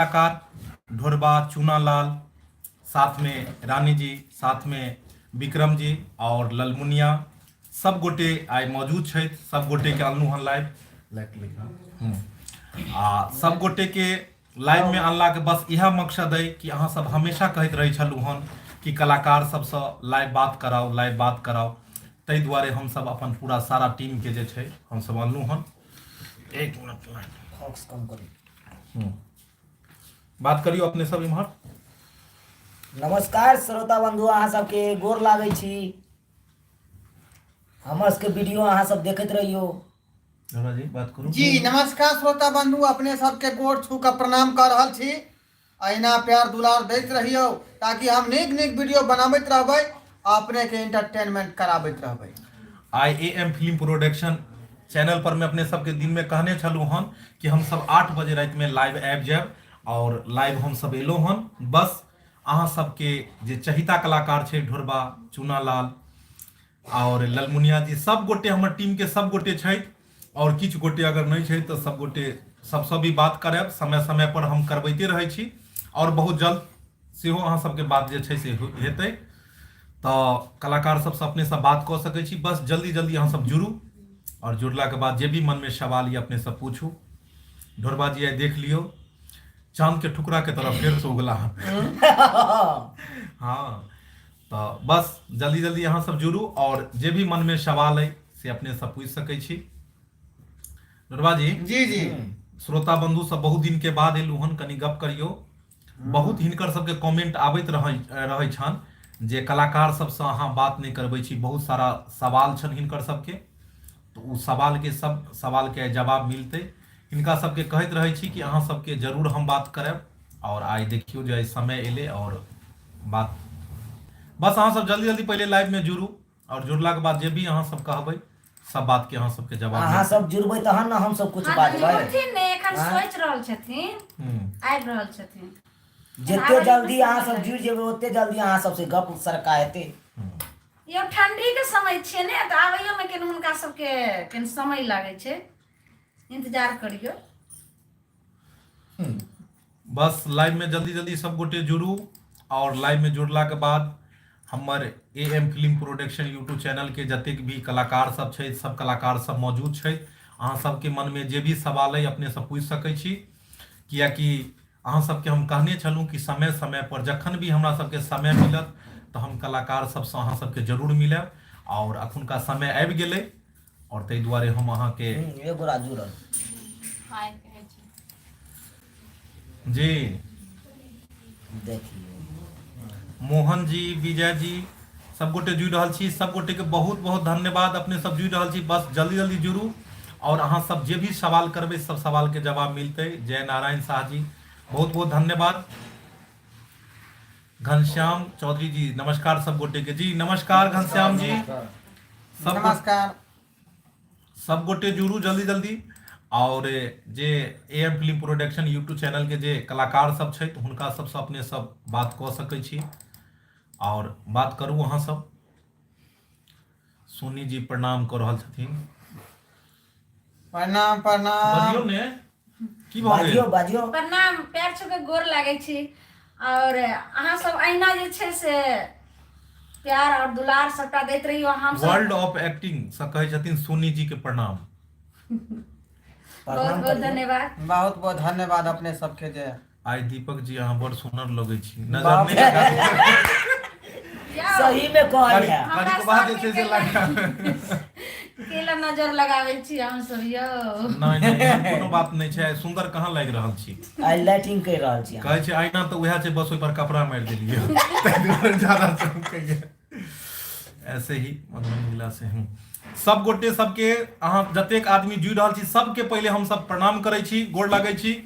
कलाकार ढोरबा चूनालाल, साथ में रानी जी, साथ में विक्रम जी और ललमुनिया सब गोटे आइ मौजूद छथि। सब गोटे के अनलू हन लाइव सब गोटे के लाइव में अनला के बस यह मकसद है कि अहाँ सब हमेशा कहते रहे छलू हन कि कलाकार सबसे लाइव बात कराओ, लाइव बात कराओ। तै दुआरे हम सब अपन पूरा सारा टीम के जे छै हम सब अनलू हन। एक मिनट फॉक्स कम करी बात करियो अपने सब इम्हर। नमस्कार श्रोता बंधु, अहाँ सबके गोर लागै छी। हमर सबके वीडियो अहाँ सब देखैत रहियो। जी बात करू। जी नमस्कार श्रोता बंधु, अपने सबके गोर छू के प्रणाम कर रहल छी। अहिना प्यार दुलार दैत रहियो ताकि हम नीक नीक वीडियो बनाबैत रहबै, अपने के एंटरटेनमेंट कराबैत रहबै। आई AM फिल्म प्रोडक्शन चैनल पर मैं अपने सबके दिन में कहने छलू हन कि हम सब 8 बजे रात में लाइव आबि जायब और लाइव हम सब एलो हन। बस अहाँ सबके जे चहिता कलाकार छै ढोरबा चूनालाल और ललमुनिया जी, सब गोटे हमर टीम के सब गोटे छथि और किछु गोटे अगर नहीं छै तो सब गोटे सबसे भी बात करब, समय समय पर हम करबैते रहै छी और बहुत जल्द सेहो अहाँ सबके बात जे छै से हेतै। तो कलाकार सबसे अपने सब बात कऽ सकै छी। बस जल्दी जल्दी अहाँ सब जुड़ू और जुड़ला के बाद जे भी मन में सवाल ये अपने सब पूछू। ढोरबा जी आइ देख लियो चांद के टुकड़ा के तरफ फिर से उगला हाँ, तो बस जल्दी जल्दी अहाँ सब जुड़ू और जे भी मन में सवाल है से अपने सब पूछ सकै छी। ढोरबा जी जी जी श्रोता बंधु सब बहुत दिन के बाद एलू हन, कनी गप करियो। बहुत हिनकर सबके कमेंट आबैत रहै छन जे कलाकार सबसे अहाँ बात नहीं करबै छी, बहुत सारा सवाल छन हिनकर सबके, तो उ सवाल के सब सवाल के जवाब मिलते। हिनका सबके कहैत रहे छी कि अहाँ सबके जरूर हम बात करब और आज देखियो जे समय एले और बात बस अहाँ सब जल्दी जल्दी पहले लाइव में जुड़ू और जुड़ला के बाद जे भी अहाँ सब कहबै सब बात के अहाँ सबके जवाब अहाँ सब जुड़बै तहन ना हम सब कुछ बाजबै। छथिन ने एखन सोच रहल छथिन, आबि रहल छथिन। जते जल्दी अहाँ सब जुड़ जेबै ओते जल्दी अहाँ सब से गप सरका हेतै। यो ठंडी के समय छै ने त आबैयो में केन हुनका सबके केन समय लागे छै, इंतजार करियो। बस लाइव में जल्दी जल्दी सब गोटे जुड़ू और लाइव में जुड़ला के बाद हमर AM film production YouTube channel के जतेक भी कलाकार सब छै सब कलाकार सब मौजूद छै। अहाँ सबके मन में जे भी सवाल है अपने सब पूछ सकै छी, कियाकि अहाँ सबके हम कहने छलूँ कि समय समय पर जखन भी हमरा सबके समय मिलत तो हम कलाकार सबसे अहाँ सबके जरूर मिलब और अखुनका समय आबि गेलै और ताहि दुआरे हम अहाँ के एगो रा जुड़ल जी देखिए मोहन जी, विजय जी सब गोटे जुड़ रहल छी। सब गोटे के बहुत बहुत धन्यवाद, अपने सब जुड़ रहल छी। बस जल्दी जल्दी जुड़ू और अहाँ सब जे भी सवाल करबै सब सवाल के जवाब मिलते। जय नारायण शाह जी बहुत बहुत धन्यवाद। घनश्याम चौधरी जी नमस्कार सब गोटे के। जी नमस्कार घनश्याम जी। नमस्कार। सब गोटे जुड़ू जल्दी जल्दी और जे AM film production YouTube channel के जे कलाकार सब छै हुनका सबसे अपने सब बात कऽ सकै छी और बात करू। अहाँ सब सोनी जी प्रणाम कऽ रहल छथिन। प्रणाम प्रणाम। बजियौ ने की भऽ बाजियो गेल? बाजियो। प्रणाम, पैर छू के गोर लागै छी और अहाँ सब अहिना जे छै से प्यार और दुलार सबटा दैत रहियो। हम सब वर्ल्ड ऑफ एक्टिंग से कहै छथिन सोनी जी के प्रणाम। बहुत बहुत धन्यवाद। बहुत बहुत धन्यवाद अपने सबके। जे आइ दीपक जी अहाँ बड़ सुंदर लगै छी, नजर नहीं लगा सही में कहलिया। कनी के बाद जे छै से लगा केला नजर लगाबै छी हम सब यो। नहीं नहीं एहन कोनो बात नहीं छै। सुंदर कहाँ लागि रहल छी, आई लाइटिंग कर रहल छी। कहै छै आईना तो उएह छै, बस ओहि पर कपड़ा मारि देलियै ताहि दुआरे ज्यादा चमकैया। ऐसे ही मधुबनी जिला से हूँ। सब गोटे सबके अहाँ जतेक आदमी जुड़ रहल छी सबके पहले हम सब प्रणाम करै छी, गोर लागै छी।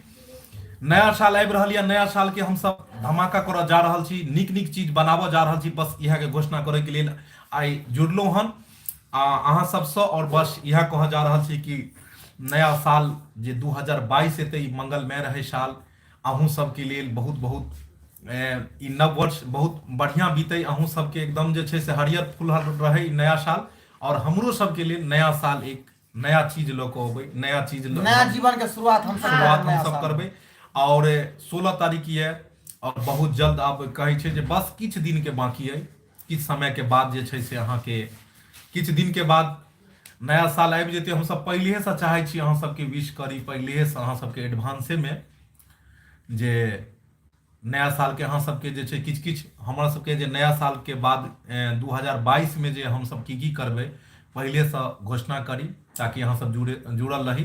नया साल आबि रहल यऽ, नया साल के हम सब धमाका करऽ जा रहल छी, नीक नीक चीज बनाबऽ जा रहल छी। बस इएह के घोषणा करे के लेल आइ जुड़लहुँ हन अहाँ सबसँ और बस इएह कहऽ जा रहल छी कि नया साल जे 2022 एतै ई मंगलमय रहे साल अहूँ सबके लेल बहुत बहुत ई नव वर्ष बहुत बढ़िया बीते। अहूँ सबके एकदम जे छै से हरियर फुलहर रहे नया साल और हमरो सबके लिए नया साल एक नया चीज लऽ कऽ अबै, नया चीज नया जीवन के शुरुआत हम सब करबै और 16 तारीख ये और बहुत जल्द आब कहै छै जे बस किछु दिन के बाकी है, किछु समय के बाद जे छै से अहाँ के किछु दिन के बाद नया साल आबि जेतै। हम सब पहिले से चाहै छी अहाँ सबके विश करी, पहिले से अहाँ सबके एडवांसे में जे नया साल के अहाँ सबके जे छै किछु किछु हमरा सबके जे नया साल के बाद 2022 में जे हम सब की करबै पहिले से घोषणा करी, ताकि अहाँ सब जुड़ल रही।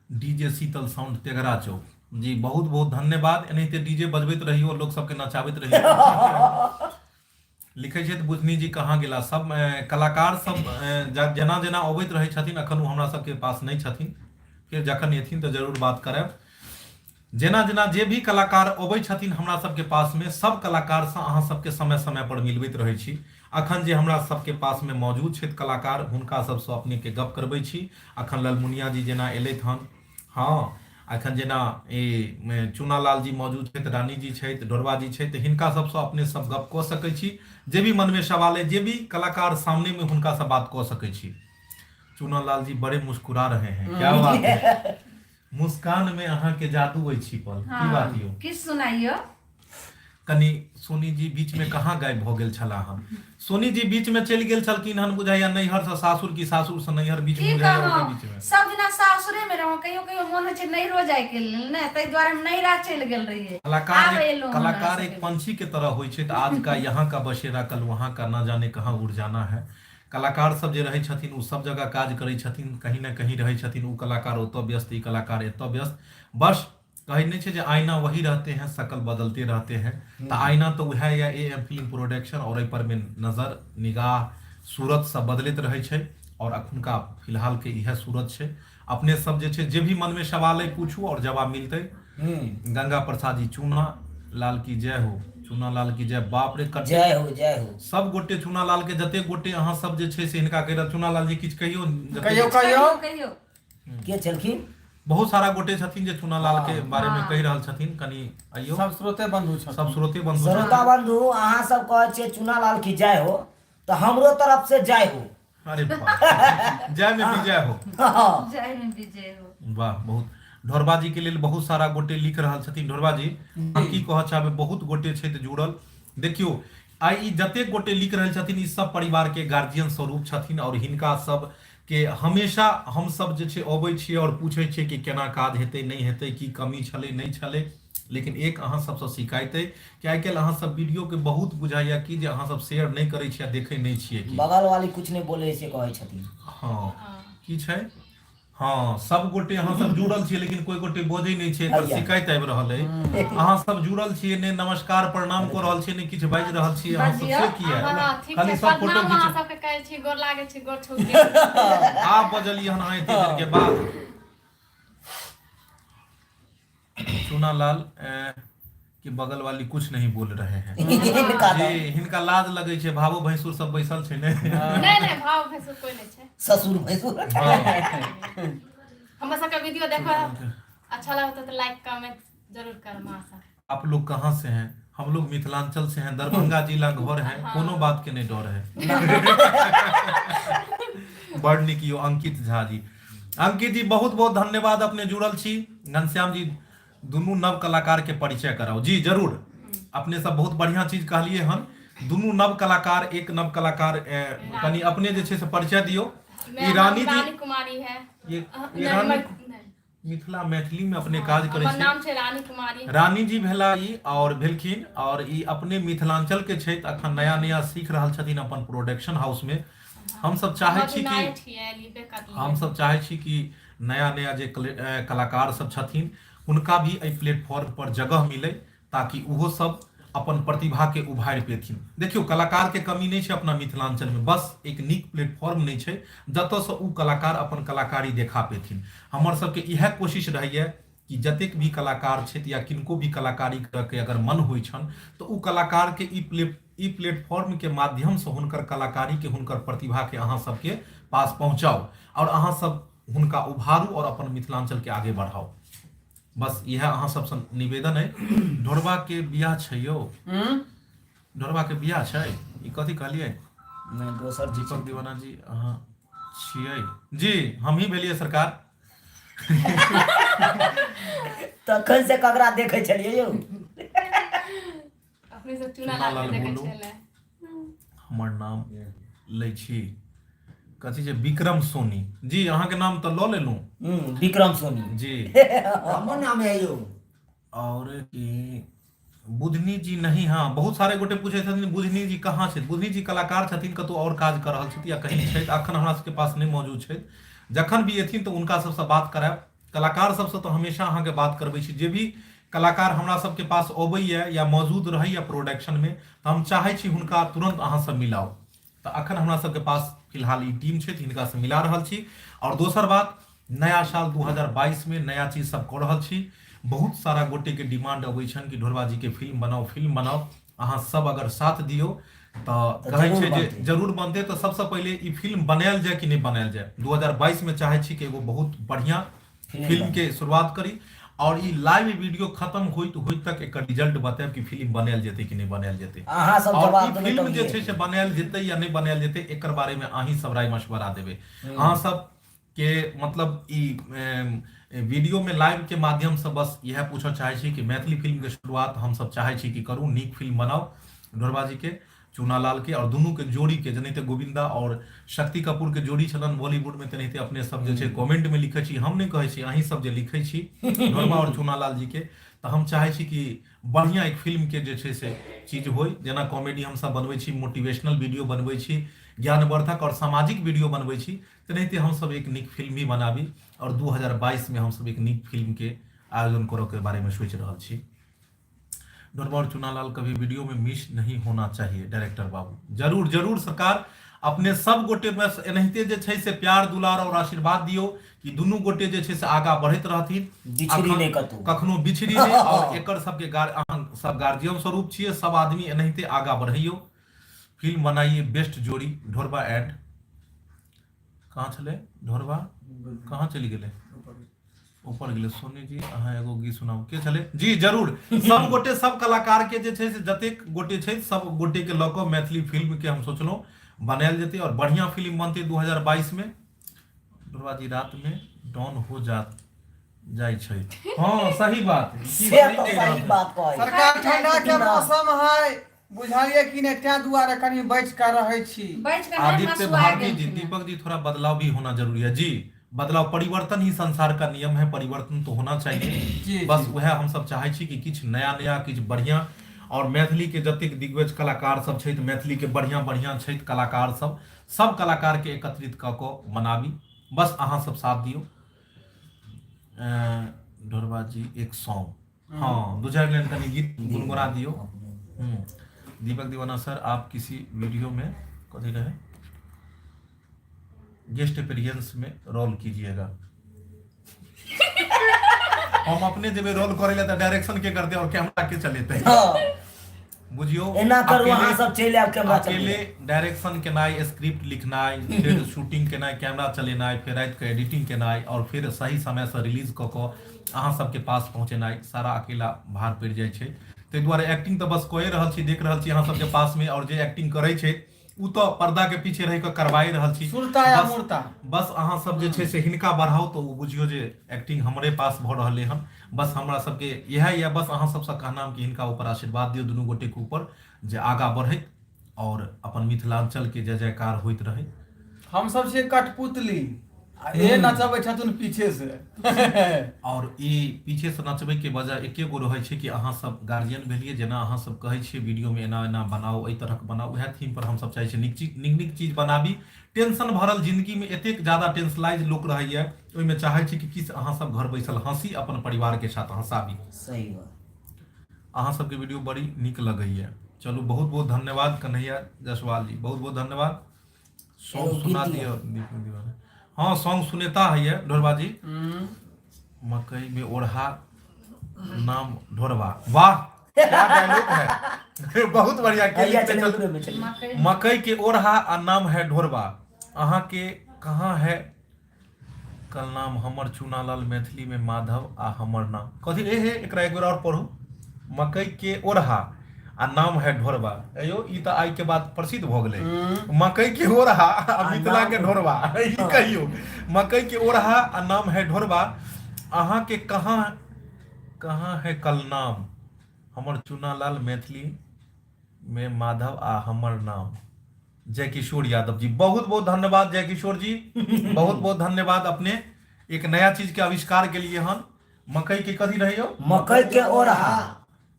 डीजे शीतल साउंड तेघरा चौक जी, बहुत बहुत धन्यवाद। एनाहिते डीजे बजबैत रहियो, लोग सबके नचाबैत रहियो। लिखै छै बुझनी जी कहाँ गेला, सब कलाकार सब जेना जेना अबैत रहै छथिन, अखन ओ हमरा सबके पास नहीं छथिन, फिर जखन एथिन तो जरूर बात करब। जेना जेना जे भी कलाकार अबै छथिन हमरा सबके पास में, सब कलाकार से अहाँ सबके समय समय पर मिलबैत रहै छी। अखन जे हमरा सबके पास में मौजूद छथि कलाकार, हुनका सबसँ अपने के गप करबै छी। अखन ललमुनिया जी जेना एलैथ हन, हाँ अखन जेना चूनालाल जी मौजूद छथि, रानी जी छथि, ढोरबा जी छथि, हिनका सबसँ अपने सब गप कऽ सकै छी। जे भी मन में सवाल है, जे भी कलाकार सामने में हुनका से बात कऽ सकै छी। चूनालाल जी बड़े मुस्कुरा रहे हैं, क्या बात है? मुस्कान में अहाँ के जादू है छिपल, की बात यो? किस सुनाइयो? कनी सोनी जी बीच में कहाँ गायब भ गेल छला हन? सोनी जी बीच में चलि गेल छलखिन हन, बुझाइया नैहर से सासुर की सासुर से नैहर बीच में बुझाइया ओकरे बीच में। सब दिना सासुरे में रहो, कहियो कहियो मन होइ छै नैहरो जाय के लेल ने, तै द्वारे हम नैहरा चलि गेल रहिए। कलाकार एक पंछी के तरह होइ छै, आज का यहाँ का बसेरा कल वहाँ का, ना जाने कहाँ उड़ जाना है। कलाकार सब जे रहै छथिन उ सब जगह काज करै छथिन, कहीं ना कहीं रहै छथिन। उ कलाकार ओतऽ व्यस्त, ई कलाकार एतऽ व्यस्त। बस कहै नहीं छै जे आईना वही रहते हैं, शकल बदलते रहते हैं। तो आईना तो वह या AM फिल्म प्रोडक्शन और एहि पर में नजर निगाह सूरत सब बदलैत रहै छै, और अखुनका फिलहाल के इहे सूरत छै। अपने सब जे छै जे भी मन में सवाल है पूछू और जवाब मिलते। गंगा प्रसाद जी, चूना लाल की जय हो, चूना लाल की जय। बाप रे, जय हो जय हो। सब गोटे चूना लाल के जते गोटे अहाँ सब जे छै से हिनका कहि, चूना लाल जी किछु कहियो कहियो के छलखिन? बहुत सारा गोटे छथिन जे चूना लाल के बारे में कहि रहल छथिन, कनी आइयो। सब श्रोते बंधु छथिन, सब श्रोते बंधु श्रोता बंधु, अहाँ सब कहै छियै चूना लाल की जय हो, तो हमरो तरफ से जय हो। अरे वाह, जय में विजय हो, जय में विजय हो। वाह। बहुत ढोरबा जी के लेल बहुत सारा गोटे लिख रहल छथिन। ढोरबा जी हम की कहऽ चाहबै, बहुत गोटे छै जुड़ल। देखियो आइ ई जतेक गोटे लिख रहल छथिन, ई सब परिवार के गार्जियन स्वरूप छथिन, और हिनका सब के हमेशा हम सब जे छै अबै छियै और पूछै छियै कि केना काज हेतै नहीं हेतै, की कमी छलै नहीं छलै। लेकिन एक अहाँ सबसँ शिकायत है कि आइ काल्हि अहाँ सब वीडियो के बहुत बुझाइया कि जे अहाँ सब शेयर नहीं करै छियै, देखै नहीं छियै कि बगल वाली कुछ नहीं बोले से कहै छथिन। हाँ की छै, हाँ सब गोटे अहाँ सब जुड़ल छियै, लेकिन कोई गोटे बोझै नहीं छै, एकर शिकायत आबि रहल है। अहाँ सब जुड़ल छियै, ने नमस्कार प्रणाम कऽ रहल छियै, ने किछु बाजि रहल छियै, अहाँ सब से किया? खाली सब फोटो खींच सबके कहै छी, गोर लागै छी, गोर छू के। आप बजलिए हन अहाँ एते देर के बाद। चूना लाल के बगल वाली कुछ नहीं बोल रहे हैं जी, हिनका लाज लगै छै, भावो भैंसुर सब बैसल छै ने। नहीं भाव भैंसुर कोई नहीं छै, ससुर भैंसुर। हमरा सबके वीडियो देखो अच्छा लगता तो लाइक कमेंट जरूर करना। आप लोग कहाँ से हैं? हम लोग मिथिलांचल से हैं, दरभंगा जिला घर है, कोनो बात के नहीं डर है। बड़ नीक यो अंकित झा जी। अंकित जी बहुत बहुत धन्यवाद, अपने जुड़ल छी। घनश्याम जी दुनू नव कलाकार के परिचय कराओ जी, जरूर। अपने सब बहुत बढ़िया चीज कहलिए हन, दुनू नव कलाकार, एक नव कलाकार कनी अपने जे छै से परिचय दियो। ई रानी कुमारी है, ये रानी मिथिला मैथिली में अपने काज करै छै। नाम छै रानी कुमारी। रानी जी भेला ई और भेलखिन, और ई अपने मिथिलांचल के छै, अखन नया नया सीख रहल छथिन अपन प्रोडक्शन हाउस में। हम सब चाहे छी कि नया नया जे कलाकार सब छथिन हुनका भी एहि प्लेटफॉर्म पर जगह मिले, ताकि उहो सब अपन प्रतिभा के उभारि पेथिन। देखियो कलाकार के कमी नहीं छै अपना मिथिलांचल में, बस एक नीक प्लेटफॉर्म नहीं छै जतऽ से उ कलाकार अपन कलाकारी देखा पेथिन। हमर सबके इएह कोशिश रहैया कि जतेक भी कलाकार छथि या किनको भी कलाकारी के अगर मन होइ छन, तो उ कलाकार के ई प्लेटफॉर्म के माध्यम से हुनकर कलाकारी के, हुनकर प्रतिभा के अहाँ सबके पास पहुंचाओ, और अहाँ सब हुनका उभारू और अपन मिथिलांचल के आगे बढ़ाओ। बस यह अहाँ सबसे निवेदन है। ढोरबा के बियाह छै यो, ढोरबा के बियाह छै, ई कथी कहलिए? नहीं दोसर जी दीपक दीवाना जी अहाँ छियै जी, हम ही भेलिए सरकार। तखन से ककरा देखे छलिए यौ अपने से चूना लाल लाल के देखे बोलू। छले हमर नाम लै छी कथी छै विक्रम सोनी जी, अहाँके नाम तऽ लऽ लेलहुँ विक्रम सोनी जी। हमर नाम है यौ और कि बुधनी जी नहीं, हाँ बहुत सारे गोटे पूछे छथिन बुधनी जी कहाँ छै। बुधनी जी कलाकार छथिन, कतौ और काज कर रहल छथिन या कहीं छथि, अखन हमरा सबके पास नहीं मौजूद छथि। जखन भी एथिन तऽ हुनका सबसँ बात करायब। कलाकार सबसँ तऽ हमेशा अहाँके बात करबै छी। जे भी कलाकार हमरा सबके पास अबैया या मौजूद रहैया प्रोडक्शन में, तऽ हम चाहै छी हुनका तुरंत अहाँसँ मिलाउ। तऽ अखन हमरा सबके पास फिलहाल ई टीम छै, हिनका से मिला रहल छी। और दोसर बात, नया साल 2022 में नया चीज सब कऽ रहल छी। बहुत सारा गोटे के डिमांड अबै छनि कि ढोरबा जी के फिल्म बनाओ। अहाँ सब अगर साथ दियौ तऽ कहै छै जे जरूर बनतै। तऽ सबसँ पहिले ई फिल्म बनायल जाय कि नहीं बनायल जाय। 2022 में चाहै छी कि एगो बहुत बढ़िया फिल्म के शुरुआत करी, और ई लाइव वीडियो खत्म होइत तक एकर रिजल्ट बतायब कि फिल्म बनायल जेतै कि नहीं बनायल जेतै। अहाँ सब और जवाब ई देबै फिल्म तब जे ये। छै से बनायल जेतै या नहीं बनायल जेतै, एकर बारे में अहीं सब राय मशवरा देबै। अहाँ सब के मतलब ई वीडियो में लाइव के माध्यम से बस यह पूछऽ चाहै छी कि मैथिली फिल्म के शुरुआत हम सब चाहै छी कि करू, नीक फिल्म बनाओ ढोरबा जी के, चूनालाल के, और दुनू के जोड़ी के, जेनाहिते गोविंदा और शक्ति कपूर के जोड़ी छलन बॉलीवुड में, तेनाहिते अपने सब जे छै कमेंट में लिखै छी, हम नहीं कहै छी, अहीं सब जे लिखै छी ढोरबा और चूनालाल जी के, तऽ हम चाहै छी कि बढ़िया एक फिल्म के जे छै से चीज होय। जेना कॉमेडी हम सब बनबै छी, मोटिवेशनल वीडियो बनबै छी, ज्ञानवर्धक और सामाजिक वीडियो बनबै छी, तेनाहिते हम सब एक नीक फिल्म भी बनाबी। और 2022 में हम सब एक नीक फिल्म के आयोजन करऽ के बारे में सोचि रहल छी। ढोरबा और चूनालाल कभी वीडियो में मिस नहीं होना चाहिए डायरेक्टर बाबू। जरूर जरूर सरकार, अपने सब गोटे बस एनाहिते जे छै से प्यार दुलार और आशीर्वाद दियो कि दुनू गोटे जे छै से आगा बढ़ैत रहथिन, बिछड़ी नहीं कतहु। कखनो बिछड़ी नहीं। और एकर सबके अहाँ सब गार्जियन स्वरूप छियै, सब आदमी एनाहिते आगा बढ़ैयो, फिल्म बनाइए, बेस्ट जोड़ी ढोरबा एंड कहाँ छलै ढोरबा, कहाँ चलि गेलै, ऊपर गेलै। सोनी जी अहाँ एगो गीत सुनाउ, के छलै जी। जरूर सब गोटे, सब कलाकार के जे छै से जतेक गोटे छै, सब गोटे के लऽ कऽ मैथिली फिल्म के हम सोचलहुँ बनायल जेतै, और बढ़िया फिल्म बनतै 2022 में। ढोरबा जी रात में डॉन हो जाइ छै। हाँ सही बात है, से तो सही बात कहै। सरकार ठंडा के मौसम है, बुझाइए कि नहीं, त्या दुआरे कनी बैठ कर रहे छी। बैठ के आदित्य भारती जी, दीपक जी, थोड़ा बदलाव भी होना जरूरी है जी। बदलाव, परिवर्तन ही संसार का नियम है, परिवर्तन तो होना चाहिए। बस वह हम सब चाहै छी कि किछु नया नया, किछु बढ़िया, और मैथिली के जतेक दिग्गज कलाकार सब छै, मैथिली के बढ़िया बढ़िया छै कलाकार सब कलाकार के एकत्रित कऽ कऽ बनाबी। बस अहाँ सब साथ दियो। ढोरबा जी एक सॉन्ग, हाँ दो चार लाइन कनी गीत गुनगुना दियो। दीपक दीवाना सर, आप किसी वीडियो में कथी रहे गेस्ट अपीयरेंस में रोल कीजिएगा। हम अपने जब रोल करे तो डायरेक्शन के करते और कैमरा के चलेते, बुझियो एना करू, अहाँ सब चलि आब कैमरा अकेले डायरेक्शन केनाइ, स्क्रिप्ट लिखनाइ, फिर शूटिंग केनाइ, कैमरा चलेनाइ, फिर रात के एडिटिंग केनाइ, और फिर सही समय से रिलीज कऽ कऽ अहाँ सबके पास पहुँचेनाइ, सारा अकेला भार पड़ि जाइ छै। ताहि दुआरे एक्टिंग तऽ बस कए रहल छी, देख रहल छी अहाँ सबके पास में, और जे एक्टिंग करै छै उ तो पर्दा के पीछे रह के करवाई रहल छी। बस अहाँ सब जे छै से हिनका बढ़ाओ, तो बुझियो जे एक्टिंग हमरे पास भ रहले हन। बस हमरा सबके यह या बस अहाँ सबसे कहनाम कि हिनका ऊपर आशीर्वाद दियो, दुनू गोटे के ऊपर, जे आगा बढ़ैत और अपन मिथिलांचल के जय जयकार होइत रहे। हम सब छियै कठपुतली, ए नचबै छथुन पीछे से। और ई पीछे से नचबै के वजह एके गो रहै छै कि अहाँ सब गार्जियन भेलिए, जेना अहाँ सब कहै छियै वीडियो में एना एना बनाओ, एहि तरह बनाओ, वएह थीम पर हम सब चाहै छी नीक चीज बनाबी। टेंशन भरल जिंदगी में एतेक ज्यादा टेंशलाइज लोक रहैया, ओहिमे चाहै छी कि किछु अहाँ सब घर बैसल हंसी, अपन परिवार के साथ हंसाबी। सही बात। अहाँ सबके वीडियो बड़ी नीक लगैया। चलू बहुत बहुत धन्यवाद कन्हैया जायसवाल जी, बहुत बहुत धन्यवाद। सॉन्ग सुना दियो। हाँ सॉन्ग सुनेता है ढोरबा जी। मकई में ओढ़ा नाम ढोरबा, वाह क्या डायलॉग है। बहुत बढ़िया। मकई के ओढ़ा आ नाम है ढोरबा, अहाँ के कहाँ है कल नाम हमर चूनालाल, मैथिली में माधव आ हमर नाम कथी हे, एकरा एक बार और पढ़ू। मकई के ओढ़ा आ नाम है ढोरबा, अयो ई त आइ के बाद प्रसिद्ध भ गेलै। मकई के ओढ़ा आ मिथिला के ढोरबा, ई कहियो मकई के ओढ़ा आ नाम है ढोरबा, अहाँ के कहाँ कहाँ है कल नाम हमर चुनालाल मैथिली में माधव आ हमर नाम। जय किशोर यादव जी, बहुत बहुत धन्यवाद जय किशोर जी, बहुत बहुत धन्यवाद। अपने एक नया चीज के आविष्कार के लिए हन। मकई के कथी रही हो? मकई के ओरहा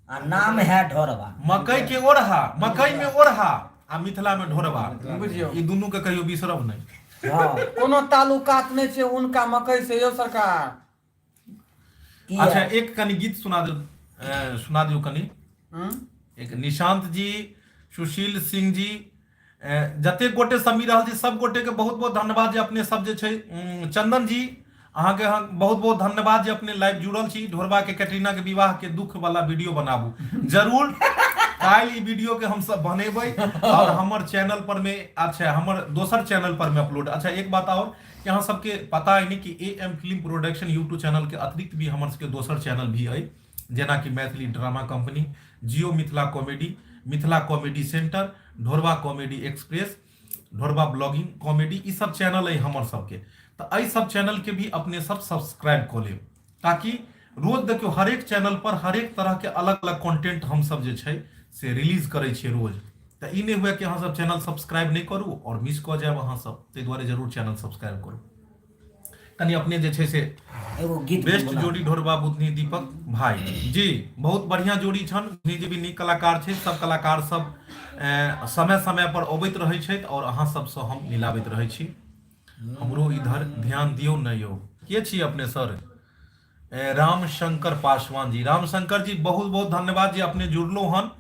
आ नाम है ढोरवा। मकई के ओरहा, मकई में ओरहा आ मिथिला में ढोरवा, बुझियो ई दुनू के कहियो बिसरब नहीं। हाँ कोनो ताल्लुकात नहीं छै उनका मकई से यो सरकार। की अच्छा है? एक कनी गीत सुना दियो कनी। एक निशांत जी, सुशील सिंह जी, जते गोटे समी रहल जी, सब गोटे के बहुत बहुत धन्यवाद जे अपने सब जे छै। चंदन जी अहाँ के बहुत बहुत धन्यवाद जे अपने लाइव जुड़ल छी। ढोरबा के कैटरीना के विवाह के दुख वाला वीडियो बनाबू जरूर। काल ई वीडियो के हम सब बनेबै और हमर चैनल पर में, अच्छा हमर दोसर चैनल पर में अपलोड। अच्छा एक बात और कि अहाँ सबके पता है नहीं कि AM film production YouTube channel के अतिरिक्त भी हमर सबके दोसर चैनल भी है, जेना कि Maithili drama company, Jiyo Mithila comedy, Mithila comedy centre, Dhorba comedy express, Dhorba blogging comedy, ई सब चैनल है हमर सबके। तो एहि सब चैनल के भी अपने सब सब्सक्राइब कर लेब, ताकि रोज देखियो हर एक चैनल पर हर एक तरह के अलग अलग कंटेंट हम सब जे छै से रिलीज करे छियै रोज। तो ई नहीं हुए कि अहाँ सब चैनल सब्सक्राइब नहीं करू और मिस कऽ जायब अहाँ सब, ताहि दुआरे जरूर चैनल सब्सक्राइब करू। कनी अपने जे छै से एगो गीत बेस्ट गुनगुना। जोड़ी ढोरबा बुधनी दीपक भाई जी, बहुत बढ़िया जोड़ी छन। बुधनी जी भी नीक कलाकार छै। सब कलाकार सब समय समय पर अबैत रहै छथि और अहाँ सबसँ हम मिलाबैत रहै छी। हमरो इधर ध्यान दियौ न यौ। के छी अपने सर? राम शंकर पासवान जी, राम शंकर जी बहुत बहुत धन्यवाद जी अपने जुड़लो हन।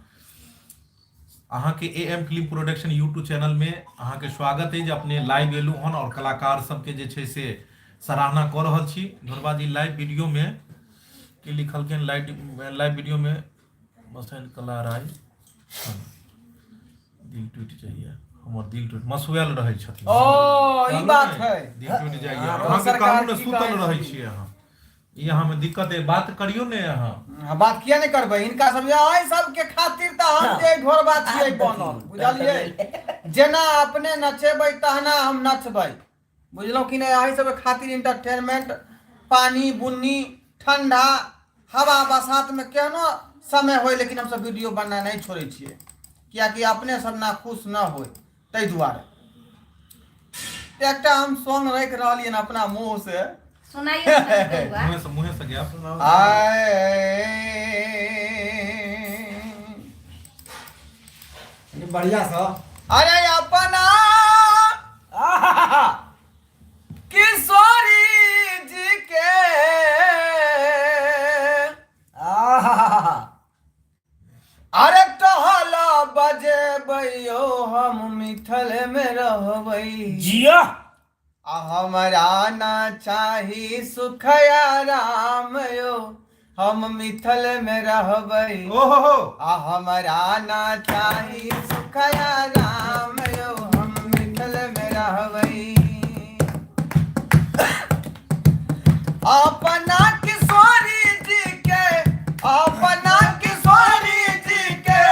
अहाँ के AM film production YouTube channel में अहाँ के स्वागत है जे अपने लाइव एलू हन और कलाकार सबके जे छै से सराहना कर रहल छी। ढोरबा जी लाइव वीडियो में की लिखलखिन, लाइव वीडियो में मसैन कला राय दिल टूट जाइए, हमर दिल टूट मसुएल रहै छथिन। ओ ई बात है। दिल टूट जाइए। हाँ, अहाँ के सरकार कानून की सुतल कहै रहै छी। छी अहाँ, ई अहाँ में दिक्कत है, बात करियो ने अहाँ। बात किया नहीं करबै? इनका सब आई सब के खातिर त हम जे ढोरबा छियै बनल, बुझलिए? जेना अपने नचेबै तहना हम नचबै, बुझलौ कि नहीं? आई सब खातिर इंटरटेनमेंट, पानी बुन्नी ठंडा हवा बसात में केहनो समय होय, लेकिन हम सब वीडियो बनना नहीं छोड़े छियै, कियाकि अपने सब ना खुश न होय तै दुआरे। एकटा हम सॉन्ग रख रहलियन अपना मुंह से, सुनाइए बउआ। मुँहे से गया सुनाओ। बढ़िया सा। अरे अपना किशोरी जी के अरे टहला बजेबै यो हम मिथल में रहबै, जिया हमरा ना चाही सुखया राम यो हम मिथल में रहबै। ओहो हमरा ना चाही सुखया राम यो हम मिथल में रहबै। अपना किशोरी जी के, अपना किशोरी जी के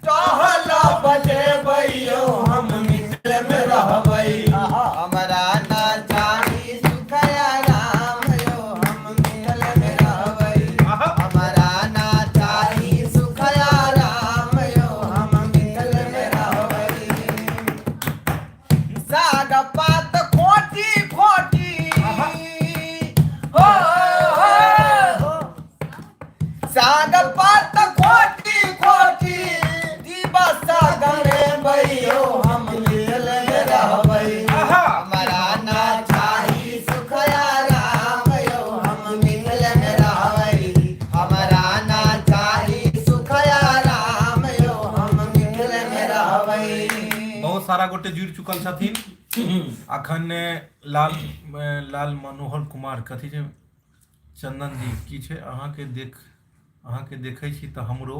टहला बजेबै यो हम मिथल में रहबै। हमरा ना चाही सुखया राम यो हम मिथल में रहबै। हमरा ना चाही सुखया राम यो हम मिथल में रहबै। साग पात खोटी खोटी हो, साग पात खोटी खोटी दिवस गमे बैयो हम मिथल में रहबै। हमरा ना चाही सुखया राम यो हम मिथल में रहबै। हमरा ना चाही सुखया राम यो हम मिथल में रहबै। बहुत सारा गोटे जुड़ चुकल छथिन अखन। लाल मनोहर कुमार कथी छै? चंदन जी की छै? अहाँ के देखै छी तऽ हमरो,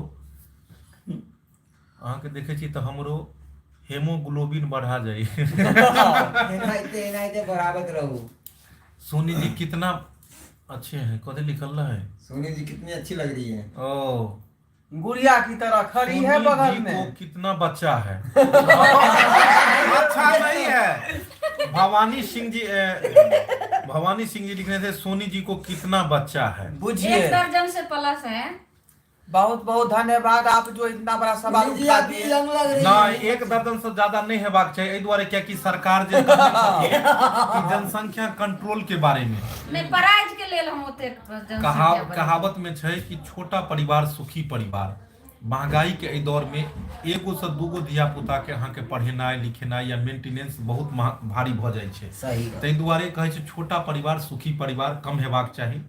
अहाँ के देखै छी तऽ हमरो हेमोग्लोबिन बढ़ा जाए। एनाइते बढ़ावत रहू। सोनी जी कितना अच्छे हैं, कदे निकल रहा है। सोनी जी कितनी अच्छी लग रही है। ओ गुड़िया की तरह खड़ी है सोनी बगल जी में। को कितना बच्चा है। अच्छा नहीं है। भवानी सिंह जी भवानी सिंह जी लिख रहे थे सोनी जी को कितना बच्चा है? 1 बुझिए, दर्जन से प्लस है। बहुत बहुत धन्यवाद, आप जो इतना बड़ा सवाल जी उठा आप दिए। यंग लग रही ना है। 1 दर्जन से ज्यादा नहीं हेबाक चाहिए, एहि दुआरे क्या कि सरकार जे कहने छथिन कि जनसंख्या कंट्रोल के बारे में नहीं, प्राइज के लेल हम ओतेक जनसंख्या बढ़ेबै। कहावत में छै कि छोटा परिवार सुखी परिवार। महंगाई के एहि दौर में 1 से 2 धिया पुता के अहाँ के पढ़ेनाइ लिखेनाइ या मेंटेनेंस बहुत भारी भ जाइ छै। सही ताहि दुआरे कहै छै छोटा परिवार सुखी परिवार कम हेबाक चाही।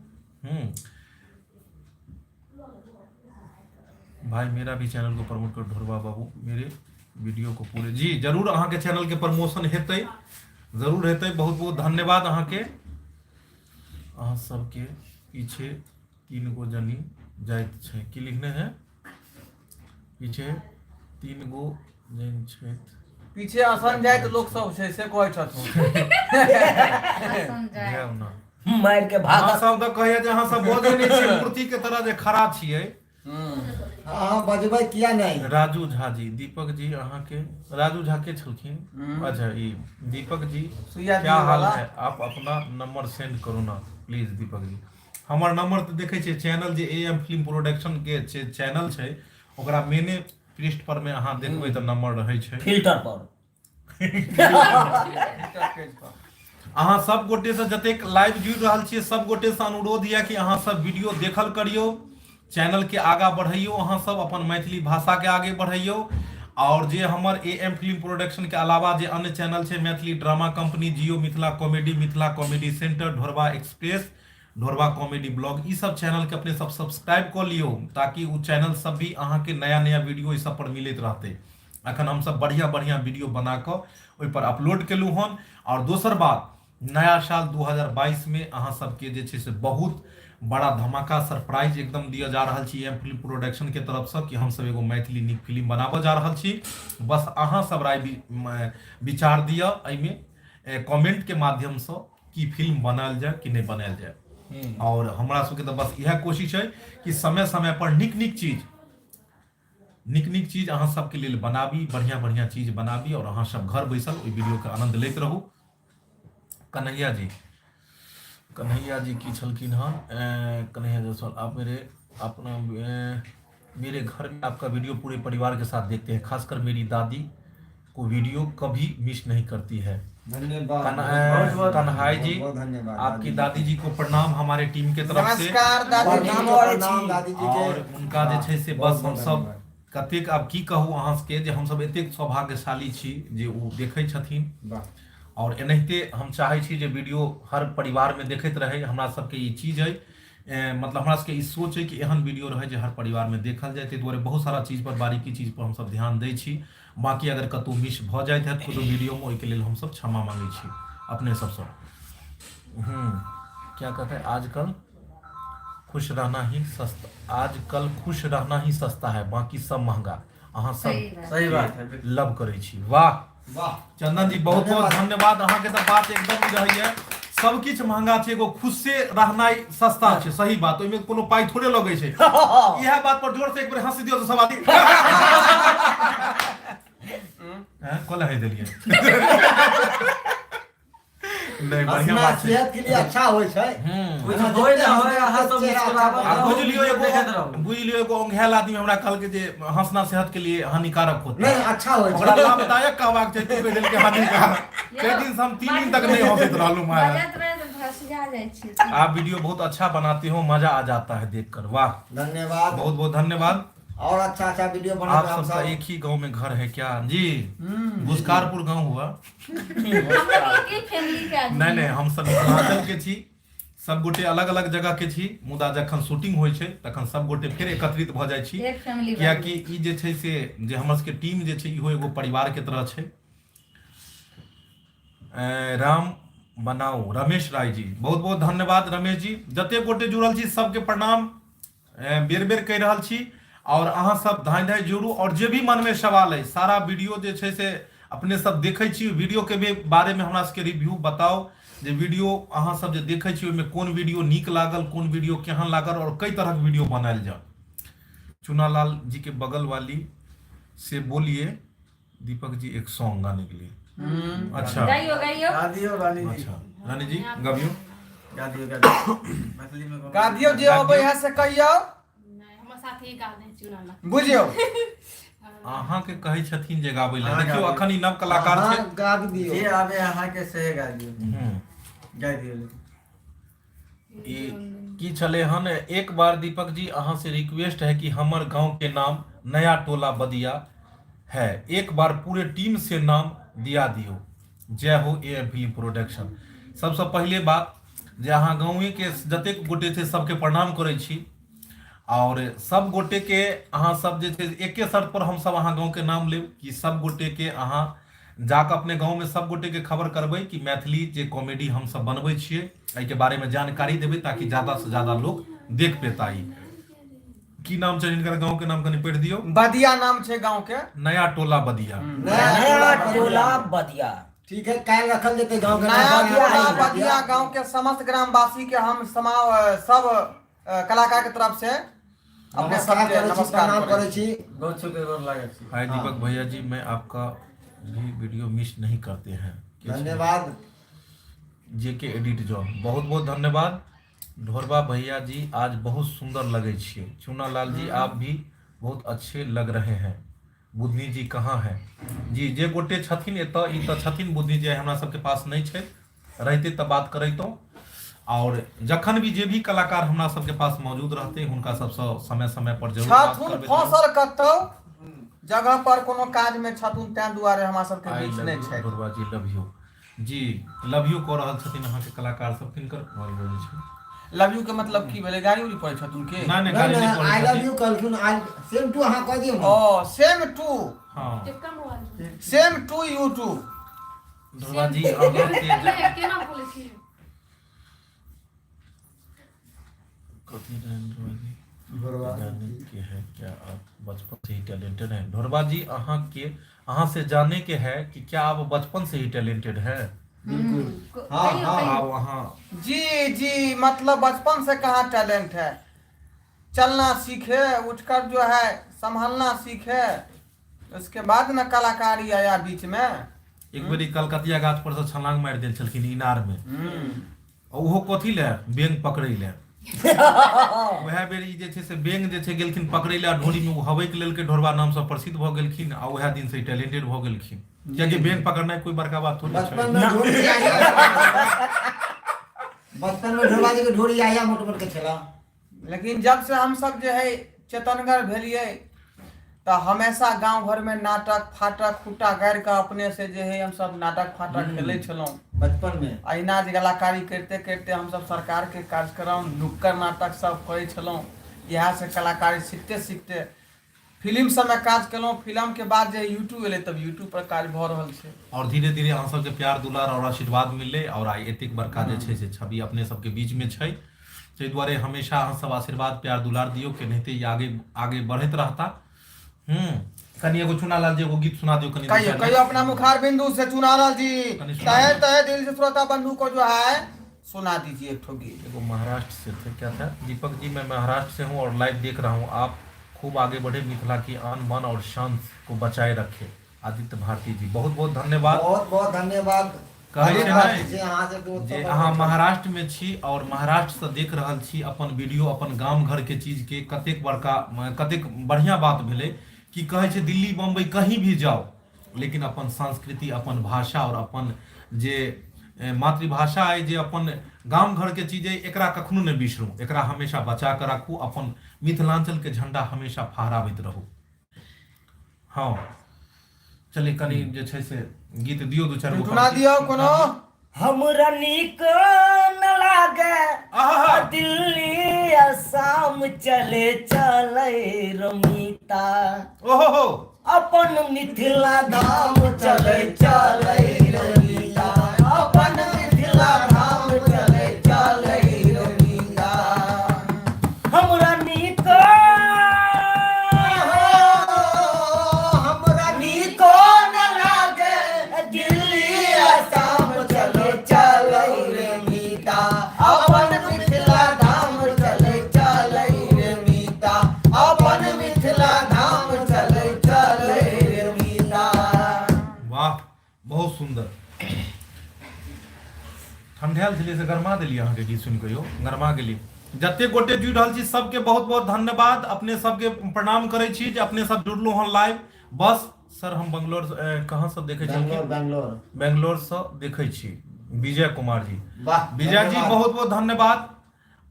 भाई मेरा भी चैनल को प्रमोट कर ढोरवा बाबू, मेरे वीडियो को पूरे जी जरूर अहाँ के चैनल के प्रमोशन हेतै, जरूर हेतै। बहुत बहुत धन्यवाद अहाँ के। अहाँ सबके पीछे 3 गो जनी जाइत छै, की लिखने हैं? पीछे 3 गो जन छै। पीछे असन जाए तो लोग सब छै से कहै छथुन। आसन जाए। ध्यान ना। मार के अहाँ भागत। सब तऽ कहैया जे अहाँ सब बजै नहि छियै, मूर्ति के तरह जे खड़ा छियै। हाँ बजबै किया नहीं? राजू झा जी, दीपक जी अहाँ के राजू झा के छलखिन। अच्छा ई दीपक जी सुइया क्या दिए हाल वाला। है? आप अपना नंबर सेंड करू ना प्लीज दीपक जी। हमर नंबर तऽ देखै छियै channel J AM film production के चैनल छै ओकरा मेने पृष्ठ पर में अहाँ देखबै तऽ नंबर रहै छै। फिल्टर पर। अहाँ सब गोटे से जतेक लाइव जुड़ि रहल छियै सब गोटे से अनुरोध यऽ कि अहाँ सब वीडियो देखल करियौ, चैनल के आगा बढ़ैयौ, अहाँ सब अपन मैथिली भाषा के आगे बढ़ैयौ। और जे हमर AM फिल्म प्रोडक्शन के अलावा जे अन्य चैनल छै Maithili drama company, Jiyo Mithila comedy centre, Dhorwa express, Dhorwa comedy blog, ई सब चैनल के अपने सब सब्सक्राइब कऽ लियौ ताकि उ चैनल सब भी अहाँ के नया नया वीडियो ई सब पर मिलैत रहतै। अखन हम सब बढ़िया बढ़िया वीडियो बना कऽ ओहि पर अपलोड केलहुँ हन। और दोसर बात, नया साल 2022 में अहाँ सबके जे छै से बहुत बड़ा धमाका सरप्राइज एकदम दिया जा रहल छी AM फिल्म प्रोडक्शन के तरफ से कि हम सब एगो मैथिली नीक फिल्म बनाबऽ जा रहल छी। बस अहाँ सब राय विचार दिअ एहिमे कमेंट के माध्यम से कि फिल्म बनायल जाए कि नहीं बनायल जाए। और हमरा सबके तऽ बस इएह कोशिश है कि समय समय पर नीक नीक चीज अहाँ सबके लेल बनाबी, बढ़िया बढ़िया चीज बनाबी और अहाँ सब घर बैसल ओहि वीडियो के आनंद लैत रहू। कन्हैया जी की छलखिन हन? कन्हैया जायसवाल, आप मेरे घर में आपका वीडियो पूरे परिवार के साथ देखते हैं, खासकर मेरी दादी को वीडियो कभी मिस नहीं करती है। धन्यवाद। कन्हाई जी आपकी दादी जी को प्रणाम हमारे टीम के तरफ से। नमस्कार दादी जी। प्रणाम दादी जी के। और उनका जे छै से बस हम सब कतेक आब की कहू अहाँ सबके जे हम सब एतेक सौभाग्यशाली छी जे ओ देखै छथिन। और एनाहिते हम चाहै छी जे वीडियो हर परिवार में देखैत रहे। हमरा सबके ई चीज है, मतलब हमरा सबके ई सोच है कि एहन वीडियो रहे जे हर परिवार में देखल जाए। ताहि दुआरे बहुत सारा चीज पर, बारीकी चीज पर हम सब ध्यान दै छी। बाकी अगर कतौ मिस भ जाइत है कोनो वीडियो में, ओहिके लेल हम सब क्षमा मांगै छी अपने सबसँ। क्या कहते हैं, आजकल खुश रहना ही सस्ता है, बाकी सब महंगा। अहाँ सब सही बात है। लव करै छी। वाह चंदन जी बहुत बहुत धन्यवाद। अहाँ के तऽ बात एकदम रहैया, सब किछ महंगा छै, एगो खुश से रहनाइ सस्ता छै। सही बात, ओहिमे कोनो पाई थोड़े लगै छै। इएह बात पर जोर से एक बेर हंस दियौ तऽ सब आदमी कोला है देलिए। नहीं बढ़िया बात छै, सेहत के लिए अच्छा होय छै। होय ना होय अहाँ सब बुझ लियो एगो ओंघैल आदमी हमरा कहलकै जे हंसना सेहत के लिए हानिकारक होता है। नहीं अच्छा होय ओकरा छै। लाभदायक कहबाक छै, तू देल के हानिकारक। कई दिन से हम 3 दिन तक नहीं हंसैत रहलू माया। बजत रहे तो भसिया जाइ छी। आप वीडियो बहुत अच्छा बनाते हो, मजा आ जाता है देखकर। वाह धन्यवाद। बहुत बहुत धन्यवाद। और अच्छा वीडियो आप बनाते हम सबका सब। एक ही गांव में घर है क्या जी? गुस्कारपुर गांव हुआ। हम लोग एक ही फैमिली के आदमी नहीं हम सब मिथिलांचल के छी, सब गोटे अलग अलग जगह के छी। मुदा जखन शूटिंग होइ छै तखन सब गोटे फिर एकत्रित भ जाइ छी, एक फैमिली कियाकि ई जे छै से जे हमर सबके टीम जे छै इहो एगो परिवार के तरह छै। राम बनाओ रमेश राय जी बहुत बहुत धन्यवाद। रमेश जी जते गोटे जुड़ल छी सबके प्रणाम बेर बेर कहि रहल छी। और अहाँ सब धाय धाय जुड़ू। और जे भी मन में सवाल है, सारा वीडियो जे छै से अपने सब देखै छी, वीडियो के भी बारे में हमरा सबके रिव्यू बताओ जे वीडियो अहाँ सब जे देखै छी ओहिमे कोन वीडियो नीक लागल, कोन वीडियो केहन लागल और कई तरह के वीडियो बनायल जाए। चुनालाल जी के बगल वाली से बोलिए दीपक जी एक सॉन्ग गाने के लिए। अच्छा गाइयो दादी और रानी जी। अच्छा रानी जी गबियो। गा दियो मैथिली में कोनो- गा दियो जे अबै है से कहियो नहीं हमर साथ ही गा दे चुनाला बुझियो अहाँ के कहै छथिन जे गाबै लए अहाँ देखियो गाबै। अखन ई नव कलाकार छै गाबी दियो जे आबे अहाँ के से गा दियो हम्म। गा दियो ई की छले हन एक बार दीपक जी अहाँ से रिक्वेस्ट है कि हमर गांव के नाम नया टोला बदिया है, एक बार पूरे टीम से नाम दिया दियो। जय हो AM फिल्म प्रोडक्शन। सबसे पहले बात जे अहाँ गाँवे के जतेक गोटे छै सबके प्रणाम करै छी और सब गोटे के अहाँ सब जे छै एके शर्त पर हम सब अहाँ गाँव के नाम लेब कि सब गोटे के अहाँ जाके अपने गाँव में सब गोटे के खबर करबै कि मैथिली जे कॉमेडी हम सब बनबै छियै एहिके बारे में जानकारी देबै ताकि ज्यादा से ज्यादा लोग देख पेता। ई की नाम छै इनकर गाँव के नाम कनि पढ़ि दियौ। बदिया नाम छै गांव के नया टोला बदिया। नया टोला बदिया। ठीक है, काल रखल जेते गांव के नया नाम टोला बदिया। बदिया गांव के समस्त ग्रामवासी के हम सब कलाकार के तरफ से अपने नमस्कार सबके करै छी, नमस्कार प्रणाम करै करै छी। गोर छू के गोर लागै छी। हाय दीपक भैया जी, मैं आपका भी वीडियो मिस नहीं करते हैं। धन्यवाद। जेके एडिट जॉब बहुत बहुत धन्यवाद। ढोरबा भैया जी आज बहुत सुंदर लगे छिए। चुनालाल जी आप भी बहुत अच्छे लग रहे हैं। बुधनी जी कहाँ है जी? जे गोटे छथिन एतऽ ई तऽ छथिन बुधनी जी हमरा सबके पास नहीं छै, रहते तऽ बात करैतों। और जखन भी जे भी कलाकार हमरा सबके पास मौजूद रहते हुनका सबसँ समय समय पर जरूर बात छथुन करबै। फसल कतौ जगह पर कोनो काज में छथुन तैं दुआरे हमरा सबके आई बीच लव नहीं यू छै। ढोरबा जी, लव यू जी, लव यू कऽ रहल छथिन अहाँ के कलाकार सब। किनकर घर बोलै छै? लव यू के मतलब की भेलै? गाड़ी उड़ी पड़ै छथुन के? नहीं नहीं गाली नहीं आई लव पड़ै यू कहलखिन, आई सेम टू अहाँ कह दियौ ने। ओ सेम टू, हां केकर mobile same to you too. Dhorba ji अहाँ के केना बोलै छी? कथी ढोरबा जी के है क्या आप बचपन से ही टैलेंटेड हैं? ढोरबा जी अहाँ से जानने के है कि क्या आप बचपन से ही टैलेंटेड है? हाँ हाँ आप वहाँ जी मतलब बचपन से कहाँ टैलेंट है, चलना सीखे, उठकर जो है संभालना सीखे, उसके बाद न कलाकारी आया बीच में। एक बेरी कलकतिया गाछ पर से छलांग मारि देल छलखिन इनार में। ओहो कथी ले? बेंग पकड़ै ले। वएह बेर ई जे छै से बेंग जे छै गेलखिन पकड़ै ले ढोली में, हवै के लेल के ढोरबा नाम से प्रसिद्ध भऽ गेलखिन आ वएह दिन से टैलेंटेड भऽ गेलखिन। कियाकि बेंग पकड़नाइ कोई बड़का बात थोड़ी बचपन छै। में ढोरी आया। बचपन में ढोलबा जी के ढोरी आया मोट मोट के छला। लेकिन जब से हम सब जो है चेतनगर भेलिए तो हमेशा गांव घर में नाटक फाटक खुट्टा गाड़ि के अपने से जो है हम सब नाटक फाटक खेले छलौं। बचपन में अहिना जे कलाकारी करते करते हम सब सरकार के कार्यक्रम नुक्कड़ नाटक सब करे छलौं। इएह से कलाकारी सीखते सीखते फिल्म सब में काज केलौं। फिल्म के बाद जे यूट्यूब एलै तब यूट्यूब पर काज भऽ रहल छै। और धीरे धीरे अहाँ सबके प्यार दुलार और आशीर्वाद मिलले और आई एतेक बड़का जे छै से छवि अपने सबके बीच में छै। ताहि दुआरे हमेशा अहाँ सब आशीर्वाद प्यार दुलार दियौ कि नहीं ई आगे आगे बढ़ैत रहता। कनी एगो चुनालाल जी एगो गीत सुना दियो कनी। कहियो कहियो अपना मुखार बिंदु से चुनालाल जी तहे तहे दिल से श्रोता बंधु को जो है सुना दीजिए एक ठो गीत। एगो महाराष्ट्र से थे, क्या था? दीपक जी मैं महाराष्ट्र से हूँ और लाइव देख रहा हूँ। आप खूब आगे बढ़े, मिथिला की आन मन और शान को बचाए रखे। आदित्य भारती जी बहुत बहुत धन्यवाद। बहुत बहुत धन्यवाद। कहै छै अहाँ ने से जे अहाँ महाराष्ट्र में छी और महाराष्ट्र से देख रहल छी अपन वीडियो, अपन गांव घर के चीज के कतेक बड़का कतेक बढ़िया बात भेलै कि कहै छै दिल्ली बम्बई कहीं भी जाओ लेकिन अपन संस्कृति, अपन भाषा और अपन जे मातृभाषा है, जे अपन गांव घर के चीज है, एकरा कखनो नहीं बिसरू, एकरा हमेशा बचा कर राखू। अपन मिथिलांचल के झंडा हमेशा फहराबैत रहू। हाँ चलिए कनी जे छै से गीत दियो दू चार गो। सुना दियो कोनो। हमरा नीक न लागे आहा दिल्ली असम चले चले रमिता, ओहो अपन मिथिला धाम चले चले रमिता, अपन मिथिला धाम चले चले रमिता। हमरा नीक हमरा नीक न लागे दिल्ली असम चले चले रमिता, अपन मिथिला धाम चले चले रमिता, अपन मिथिला धाम चले चले रमिता। वाह बहुत सुंदर। ठंडायल छलियै से गरमा देलियै अहाँके गीत सुनि कऽ यौ गरमा गेलियै जते गोटे जुड़ि रहल छी सबके बहुत बहुत धन्यवाद अपने सबके प्रणाम करै छी जे अपने सब जुड़लहुँ हन लाइव बस सर हम बंगलोर कहाँ से देखै छी बैंगलोर बेंगलोर से देखै छी विजय कुमार जी वाह विजय जी बहुत बहुत धन्यवाद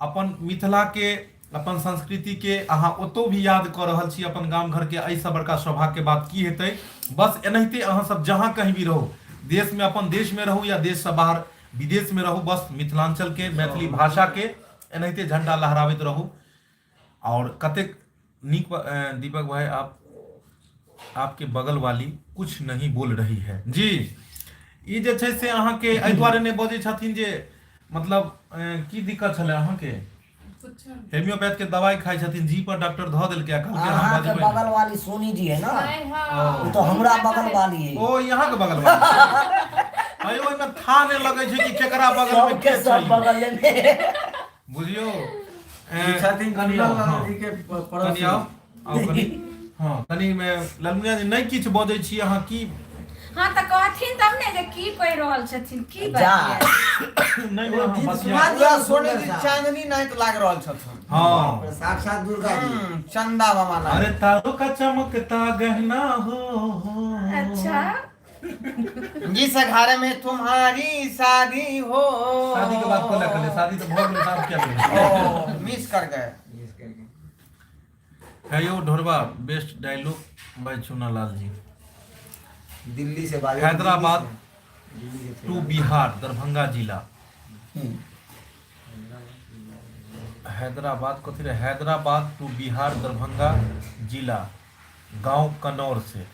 अपन मिथिला के अपन संस्कृति के अहाँ ओतो भी याद कऽ रहल छी अपन गाम घर के एहिसँ बड़का सौभाग्य के बात की हेतै बस एनाहिते अहाँ सब जहाँ कहीं भी रहू देश में अपन देश में रहू या देश से बाहर विदेश में रहू बस मिथिलांचल के मैथिली भाषा के एनाहिते झंडा लहराबैत रहू और कतेक नीक दीपक भाई आपके बगल वाली कुछ नहीं बोल रही है जी ई जे छै से अहाँके एहि दुआरे नहि बजै छथिन जे मतलब की दिक्कत छलै अहाँके हेमियोपैथ के दवाई खाई छथिन जी पर डॉक्टर धऽ देलकै आ कहलकै हम अहाँ के बजबै बगल वाली सोनी जी है ना हाँ वो तो हमरा बगल वाली है ओ यहाँ के बगल वाली अरे ओहिमे था नहि लगै छै कि केकरा बगल में सबके के सब बगल में बुझियो छथिन कनिया कनिया जी के पड़ोसी आओ कनी हाँ कनी मैं ललमुनिया जी नहीं किछ बजै छी अहाँ की हाँ तऽ कहथिन तब ने जे की कहि रहल छथिन की जा बात नहीं बोला हम बतिया पूरा सोने की चांदनी नाइत लाग रहल छथिन हाँ साक्षात दुर्गा जी चंदा मामा ना अरे तारों का चमकता गहना हो अच्छा जिस घर में तुम्हारी शादी हो शादी के बाद कोला कर शादी तो बहुत लोग क्या करेंगे मिस कर गए है यो ढोरवा बेस्ट डायलॉग भाई चुना लाल जी दिल्ली से बात हैदराबाद टू बिहार दरभंगा जिला हैदराबाद कथी रहे हैदराबाद टू बिहार दरभंगा जिला गांव कनौर से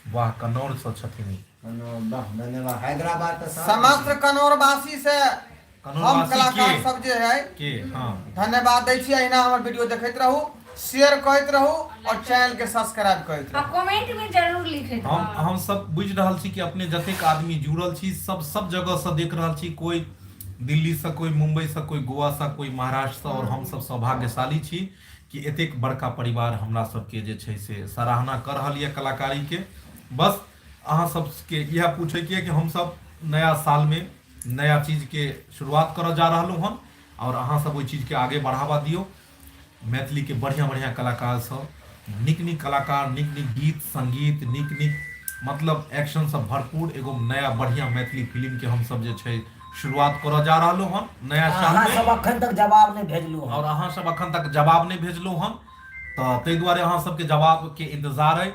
वाह कनौर से छथिन धन्यवाद हैदराबाद का समस्त कनौर वासी से हम कनौरवासी कलाकार के सब जे है के हाँ धन्यवाद दै छी अहिना हमर वीडियो देखैत रहू शेयर करैत रहू और चैनल के सब्सक्राइब करैत आ रहू कमेंट में जरूर लिखैत हम सब बुझ रहल छी कि अपने जतेक आदमी जुड़ल छी सब जगह से देख रहल छी कोई दिल्ली से कोई मुंबई से कोई गोवा से कोई महाराष्ट्र से और हम सब सौभाग्यशाली छी कि एतेक बड़का परिवार हमरा सबके जे छै से सराहना कर रहल यऽ कलाकारी के बस अहाँ सबके इएह पूछे के कि हम सब नया साल में नया चीज के शुरुआत करऽ जा रहलहुँ हन और अहाँ सब ओहि चीज के आगे बढ़ावा दियौ मैथिली के बढ़िया बढ़िया कलाकार सब नीक नीक कलाकार नीक नीक गीत संगीत नीक नीक मतलब एक्शन सब भरपूर एगो नया बढ़िया मैथिली फिल्म के हम सब जे छै शुरुआत करऽ जा रहलहुँ हन नया साल अहाँ में सब अखन तक जवाब नहीं भेजलू और अहाँ सब अखन तक जवाब नहीं भेजलहुँ हन तऽ ताहि दुआरे अहाँ सबके जवाब के इंतजार है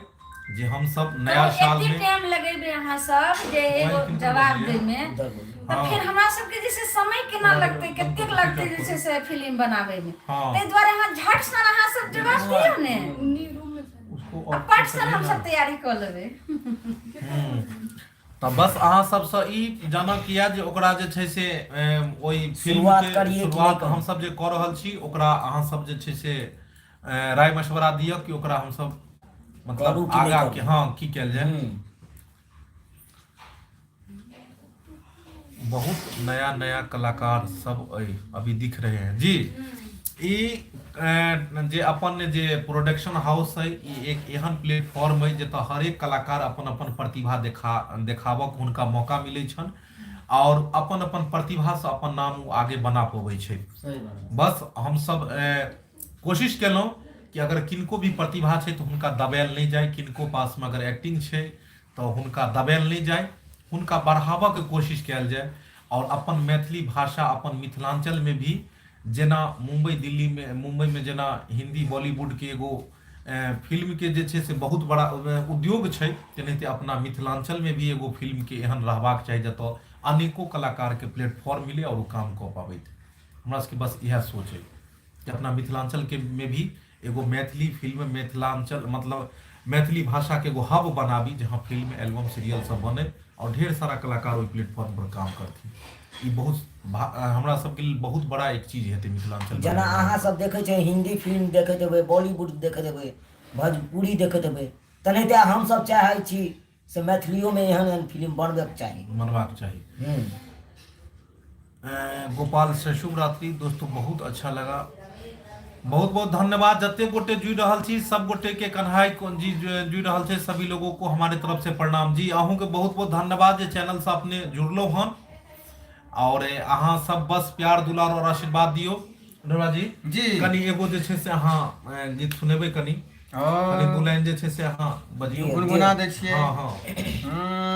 जे हम सब नया साल एते में टाइम लगेबे अहाँ सब जे एगो जवाब दै में तो हाँ। फिर हमरा सबके जैसे समय केना लगते कतेक लगते जैसे से फिल्म बनावे में हाँ। ताहि दुआरे अहाँ झट सन अहाँ सब जवाब दियौ ने उसको आ पट सन हम सब तैयारी कर लेबै तऽ बस अहाँ सबसँ ई जानक यऽ जे ओकरा जे छै से ओहि फिल्म शुरुआत के करियै कि शुरुआत नहि हम सब जे कऽ रहल छी ओकरा अहाँ सब जे छै से राय मशवरा दिअ कि ओकरा हम सब करू मतलब कि नहि आगा करू? के हाँ की कयल जाय बहुत नया नया कलाकार सब अभी दिख रहे हैं जी ई जे अपन जे प्रोडक्शन हाउस है ई एक एहन प्लेटफॉर्म है जतऽ हर एक कलाकार अपन अपन प्रतिभा देखाबक हुनका मौका मिलै छन और अपन अपन प्रतिभा से अपन नाम ओ आगे बना पबै छै बस हम सब कोशिश केलहुँ कि अगर किनको भी प्रतिभा छै तऽ हुनका दबायल नहीं जाए किनको पास में अगर एक्टिंग छै तऽ हुनका दबायल नहीं जाए हुनका बढ़ाबऽ के कोशिश कयल जाए और अपन मैथिली भाषा अपन मिथिलांचल में भी जेना मुंबई में जेना हिंदी बॉलीवुड के एगो फिल्म के जे छै से बहुत बड़ा उद्योग छै तेनाहिते अपना मिथिलांचल में भी एगो फिल्म के एहन रहबाक चाही जतऽ अनेको कलाकार के प्लेटफॉर्म मिले और वो काम कऽ पाबैत हमरा सबके बस इएह सोच है कि अपना मिथिलांचल के में भी एगो मैथिली फिल्म मिथिलांचल मतलब मैथिली भाषा के एगो हब बनाबी जहाँ फिल्म एल्बम सीरियल सब बने और ढेर सारा कलाकार ओहि प्लेटफॉर्म पर काम करथिन ई बहुत हमरा सबके लिए बहुत बड़ा एक चीज हेतै मिथिलांचल जेना अहाँ सब देखै छै हिंदी फिल्म देखैत हेबै बॉलीवुड देखैत हेबै भोजपुरी देखैत हेबै तेनाहिते हम सब चाहै छी से मैथिलियो में एहन एहन फिल्म बनबेके चाही मनबाक चाही गोपाल से शुभ रात्रि दोस्तों बहुत अच्छा लगा बहुत बहुत धन्यवाद जते गोटे जुड़ रहल छी सब गोटे के कन्हाई जी जुड़ रहल छै सभी लोगों को हमारे तरफ से प्रणाम जी अहूँ के बहुत बहुत धन्यवाद जे चैनल से अपने जुड़लो हन और अहाँ सब बस प्यार दुलार और आशीर्वाद दियो ढोलबा जी जी कनी एगो जे छै से अहाँ गीत सुनेबै कनी दू लाइन जे छै से अहाँ बजियौ गुनगुना दै छियै हाँ हाँ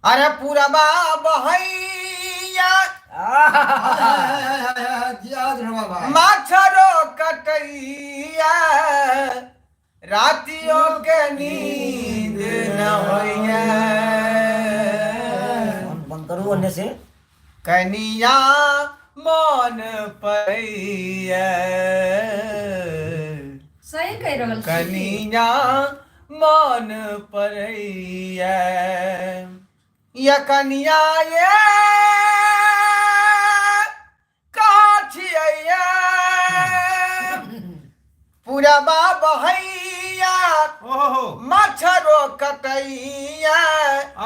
अरे पूरबा बहैया याद रहो भाई माछरो कटैया रातियों के नींद न होइया बंद करू अन्य से कनिया मन पड़ैया सही कह रहल छी कनिया मन पड़ैया या कनिया ये काछिया पूरबा बहैया ओहो मच्छरो कटैया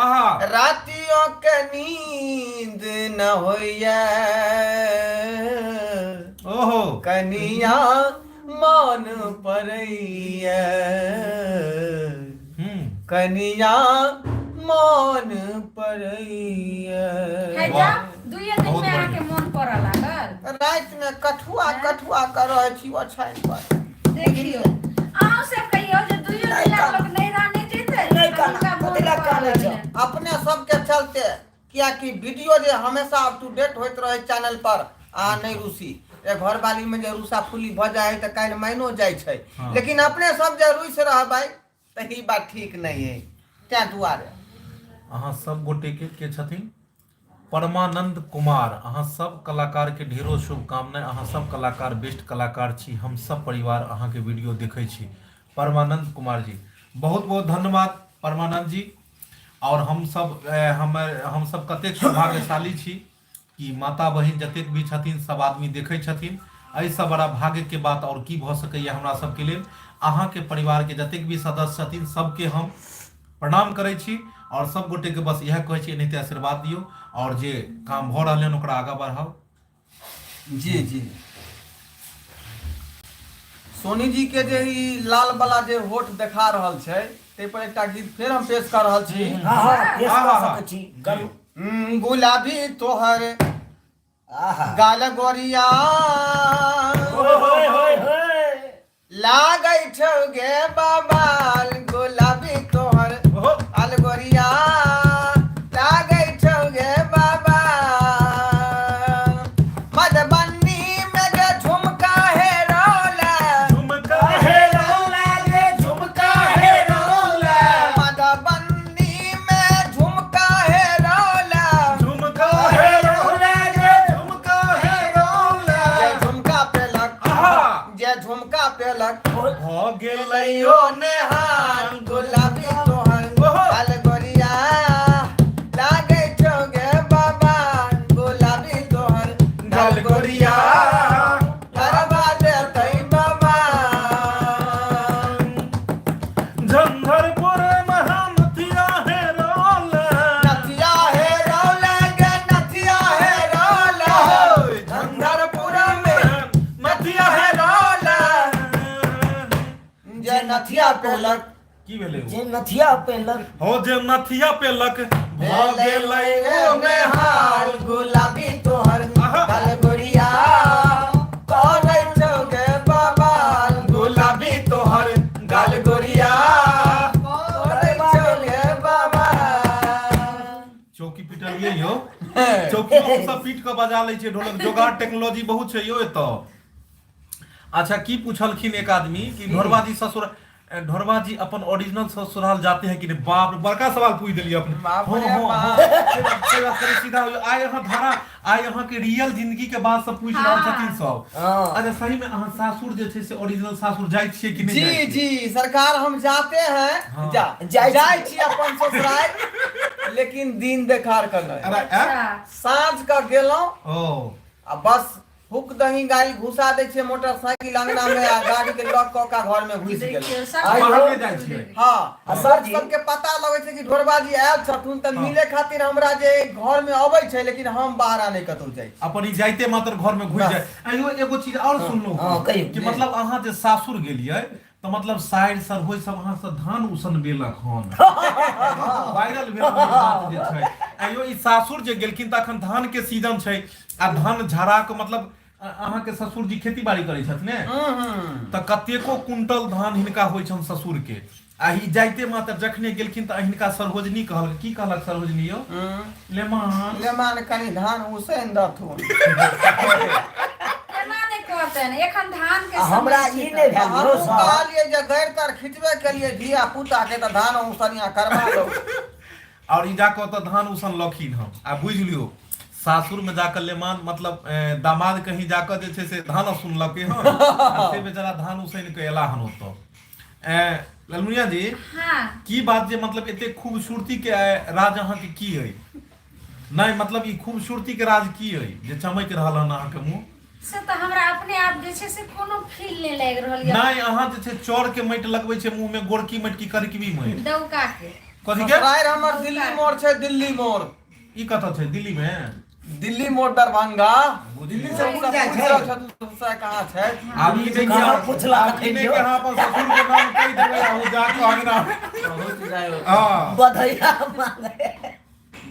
आहा रातियों के नींद न होइया ओहो कनिया मन पड़ैया कनिया मन पड़ैया है जा दुइये दिन बहुत में बढ़िया। आके मन पड़ऽ लागल रात में कठुआ कठुआ कर रहे छी ओछाइन पर देखियो अहाँ से कहियो जे दुइये दिन ला लोग नहीं रहने जेते नहीं कहना, कतेला कहने छौ। अपने सबके चलते किया कि वीडियो जे हमेशा अप टू डेट होइत रहे चैनल पर आ नहीं रुसी घर वाली में जे रूसा फूली भ जाए त काल माइनो जाय छै हाँ। लेकिन अपने सब जे रुस रहबै त ई बात ठीक नहीं है क्या दुआरे अहाँ सब गोटे के छथिन परमानंद कुमार अहाँ सब कलाकार के ढेरों शुभकामनाएं अहाँ सब कलाकार बेस्ट कलाकार छी हम सब परिवार अहाँ के वीडियो देखै छी परमानंद कुमार जी बहुत बहुत धन्यवाद परमानंद जी और हम सब कतेक सौभाग्यशाली छी कि माता बहिन जतेक भी छथिन सब आदमी देखै छथिन ऐसा बड़ा भाग्य के बात और की भ सकैया हमरा सबके लेल अहाँ के परिवार के जतेक भी सदस्य छथिन सबके हम प्रणाम करै छी और सब गोटे के बस यह कहै छी एनाहिते आशीर्वाद दियौ और जे काम भ रहल है ओकरा आगा बढ़ाओ जी जी सोनी जी के जे ई लाल वाला जे होठ देखा रहल छै ते पर एकटा गीत फेर हम पेश कर रहल छी हाँ हाँ पेश कर हाँ, सकैत छी करू गुलाबी तोहर आहा गाल गोरिया होय होय होय लागै छौ गे बाबाल गुलाबी तोहर गाल गोरिया लागै छौ गे बाबा मधुबनी में जे झुमका है रोला झुमका हे रौला गे झुमका हे रौला मधुबनी में झुमका है रोला झुमका हे रौला गे झुमका है रौला जे झुमका पेलक आहा जे झुमका पेलक भ गेलै यो नेहान गुलाबी तोहर गाल गोरिया लागै छौ गे बाबा गुलाबी तोहर गाल गोरिया करबा देतै बाबा झंझरपुर महानथिया है रौला नथिया हे रौला गे नथिया हे रौला झंझरपुर में नथिया है रौला जे नथिया पेलक की भेलै जे नथिया पेलक हो जे नथिया पेलक भ गेलै ओ नेहाल गुलाबी तोहर गाल गोरिया करै छौ गे बाबा गुलाबी तोहर गाल गोरिया करै छौ गे बाबा चौकी पिटलिए यो चौकी हम सब पीट के बजा लै छै ढोलक जोगाड़ टेक्नोलॉजी बहुत छै यो एतऽ अच्छा की पूछलखिन एक आदमी कि ढोरबा जी ससुर ढोरबा जी अपन ओरिजिनल ससुराल जाते हैं कि नहीं बाप रे बड़का सवाल पूछ दिलिए अपने बाप हो रे हो बाप। हो सीधा आय यहाँ धारा आय यहाँ के रियल जिंदगी के बात सब पूछ रहल छथिन सब हाँ। अच्छा सही में अहाँ सासुर जे छै से ओरिजिनल सासुर जाइ छियै कि नहीं जी जाइ छियै? जी सरकार हम जाते हैं हाँ। जाय छी अपन ससुराल लेकिन दिन देखार कर अरे अच्छा साँझ का गेलौं ओ आ बस हुक दही गाड़ी घुसा दै छै मोटरसाइकिल अंगना में आ गाड़ी के लॉक क के घर में घुस गेल देखियो आइ सब हो। बाहर जाइ छियै हाँ आ सर जी सबके पता लगे छै कि ढोरबा जी आयल छथुन त मिले खातिर हमरा जे घर में अबै छै लेकिन हम बाहर नहीं कतौ जाइ छी। अपन ई जाइते मात्र घर में घुस बस। जाए एगो चीज और सुनलू हाँ, कहियौ। कि मतलब अहाँ जे सासुर गेलियै तो मतलब साइड सर होय सब अहाँ से धान उसन बेलक हन वायरल भेल बात जे छै आइयो ई सासुर जे गेलखिन त अखन धान के सीजन छै आ धान झरा के मतलब अहाँ के ससुर जी खेती बाड़ी करै छथि ने त कतेको कुंटल धान हिनका होइ छन ससुर के आ ही जाइते मात्र जखने गेलखिन त हिनका सरहोजनी कहल की कहलक सरहोजनी यौ लेमान कनी धान उसैन दथुन केना नै कहतन एखन धान के हमरा ई नै भेल हम यौ सर कहलिए जे गैर तर खिचबे केलिए धिया पुता के त धान उसनिया करबा लो और ई जाकर त धान उसन लखिन हम आ बुझ लियो सासुर में जाकर लेमान मतलब दामाद कहीं जाकर जे छै से धान सुनलकै हन आ से बेचारा धान उसैन के एला हन ओतो ललमुनिया जी हाँ की बात जे मतलब एते खूबसूरती के राज अहाँ के की है नहीं मतलब ई खूबसूरती के राज की है जे चमक रहल हन अहाँ के मुंह से त हमरा अपने आप जे छै से कोनो फील नै लाग रहल या नहीं अहाँ जे छै चौर के माटि लगबै छै मुंह में गोरकी माटि की करकबी माटि डौका के कथि के ससुराल हमर दिल्ली मोड़ छै दिल्ली मोड़ ई कतऽ छै दिल्ली में दिल्ली मोड़ दरभंगा दिल्ली से पूरा पूछा कहाँ छै आब ई देखिए कहाँ पुछला आब ई ने के अहाँ अपन ससुर के नाम कहि देबै आ ओ जाके अंगना बहुत जाए हां बधैया मांगे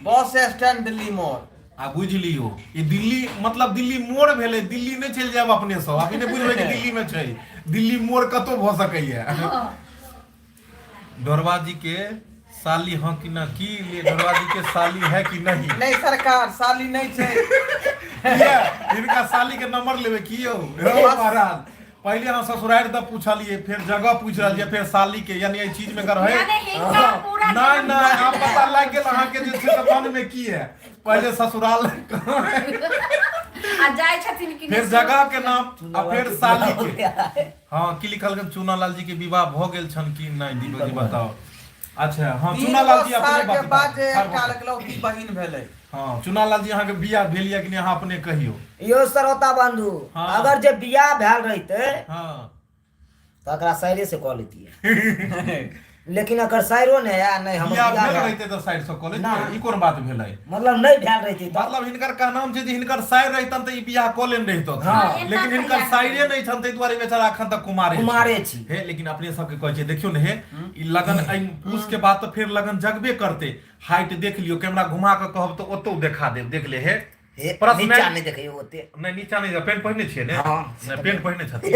बस स्टैंड दिल्ली मोड़ आ बुझ लियो ई दिल्ली मतलब दिल्ली मोड़ भेलै दिल्ली नै चलि जाब अपने सब आप नै बुझबै कि दिल्ली में छै दिल्ली मोड़ कतौ भ सकैया डोरवा जी के साली हाँ कि ना की लिए डोरवा जी के साली है कि नहीं नहीं सरकार साली नहीं छै किया इनका साली के नंबर लेवे की यौ महाराज पहले हम ससुराल तक पूछलिए फिर जगह पूछ रहिए फिर साली के यानी ए चीज में कर है यानी हिनका पूरा नहीं नहीं आप पता लग गेल अहाँ के जे छै मन में की है पहले ससुराल आ जाय छथिन कि फिर जगह के नाम और फिर साली के हां की लिखल गन चूनालाल जी के विवाह भ गेल छन कि नहीं दीपक जी बताओ अच्छा हां चूनालाल जी अपने के बाद जे बात एकटा लौकी बहिन भेलै हां चूनालाल जी अहाँ के बियाह भेल या कि नहीं अहाँ अपने कहियो यो श्रोता बंधु हाँ। अगर जे बियाह भेल रहिते हां तो एकरा साइरे से कह लेतिए लेकिन अगर साइरो नहीं है नहीं हम बियाह बियाह भेल भेल- रहिते तो साइड से कॉलेज ना। ई कोन बात भेलै मतलब नहीं भेल रहिती तो मतलब हिनकर का नाम छै जे हिनकर साइर रहितन त ई बियाह क लेन रहितो हाँ। लेकिन हिनकर साइरे नहीं छन तै दुआरे बेचारा अखन तक कुमारे छी। हे लेकिन अपने सब के कहै छै देखियो ने हे ई लगन उसके बाद तो फिर लगन जगबे करते हाइट देख लियो कैमरा घुमा के कहब तो ओतो देखा देब देख ले हे हे, प्रश्न नीचा नहीं देखियो ओते नहीं नीचा नहीं पेंट पहने छिए ने हाँ। नहीं पेंट पहने छथिन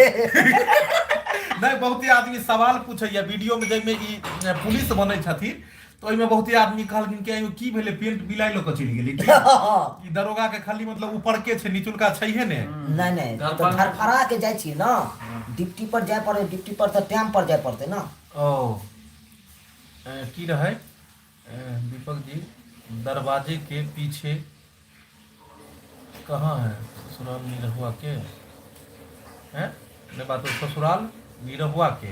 नहीं बहुते आदमी सवाल पूछैया वीडियो में जइमे ई पुलिस बनै छथिन तो ओइमे बहुते आदमी कहलखिन कि आइयो की भेले पेंट बिलाई लो के चली गेली ई दरोगा के खाली मतलब ऊपर के छै नीचुलका छैहे ने नहीं नहीं तो फरफरा के जाय छी ना डिप्टी पर जाय पड़े डिप्टी पर तो टाइम पर जाय पड़ते ना ओ की रहे दीपक जी दरवाजे के पीछे कहाँ है ससुराल निरहुआ के हैं ने बात ससुराल निरहुआ के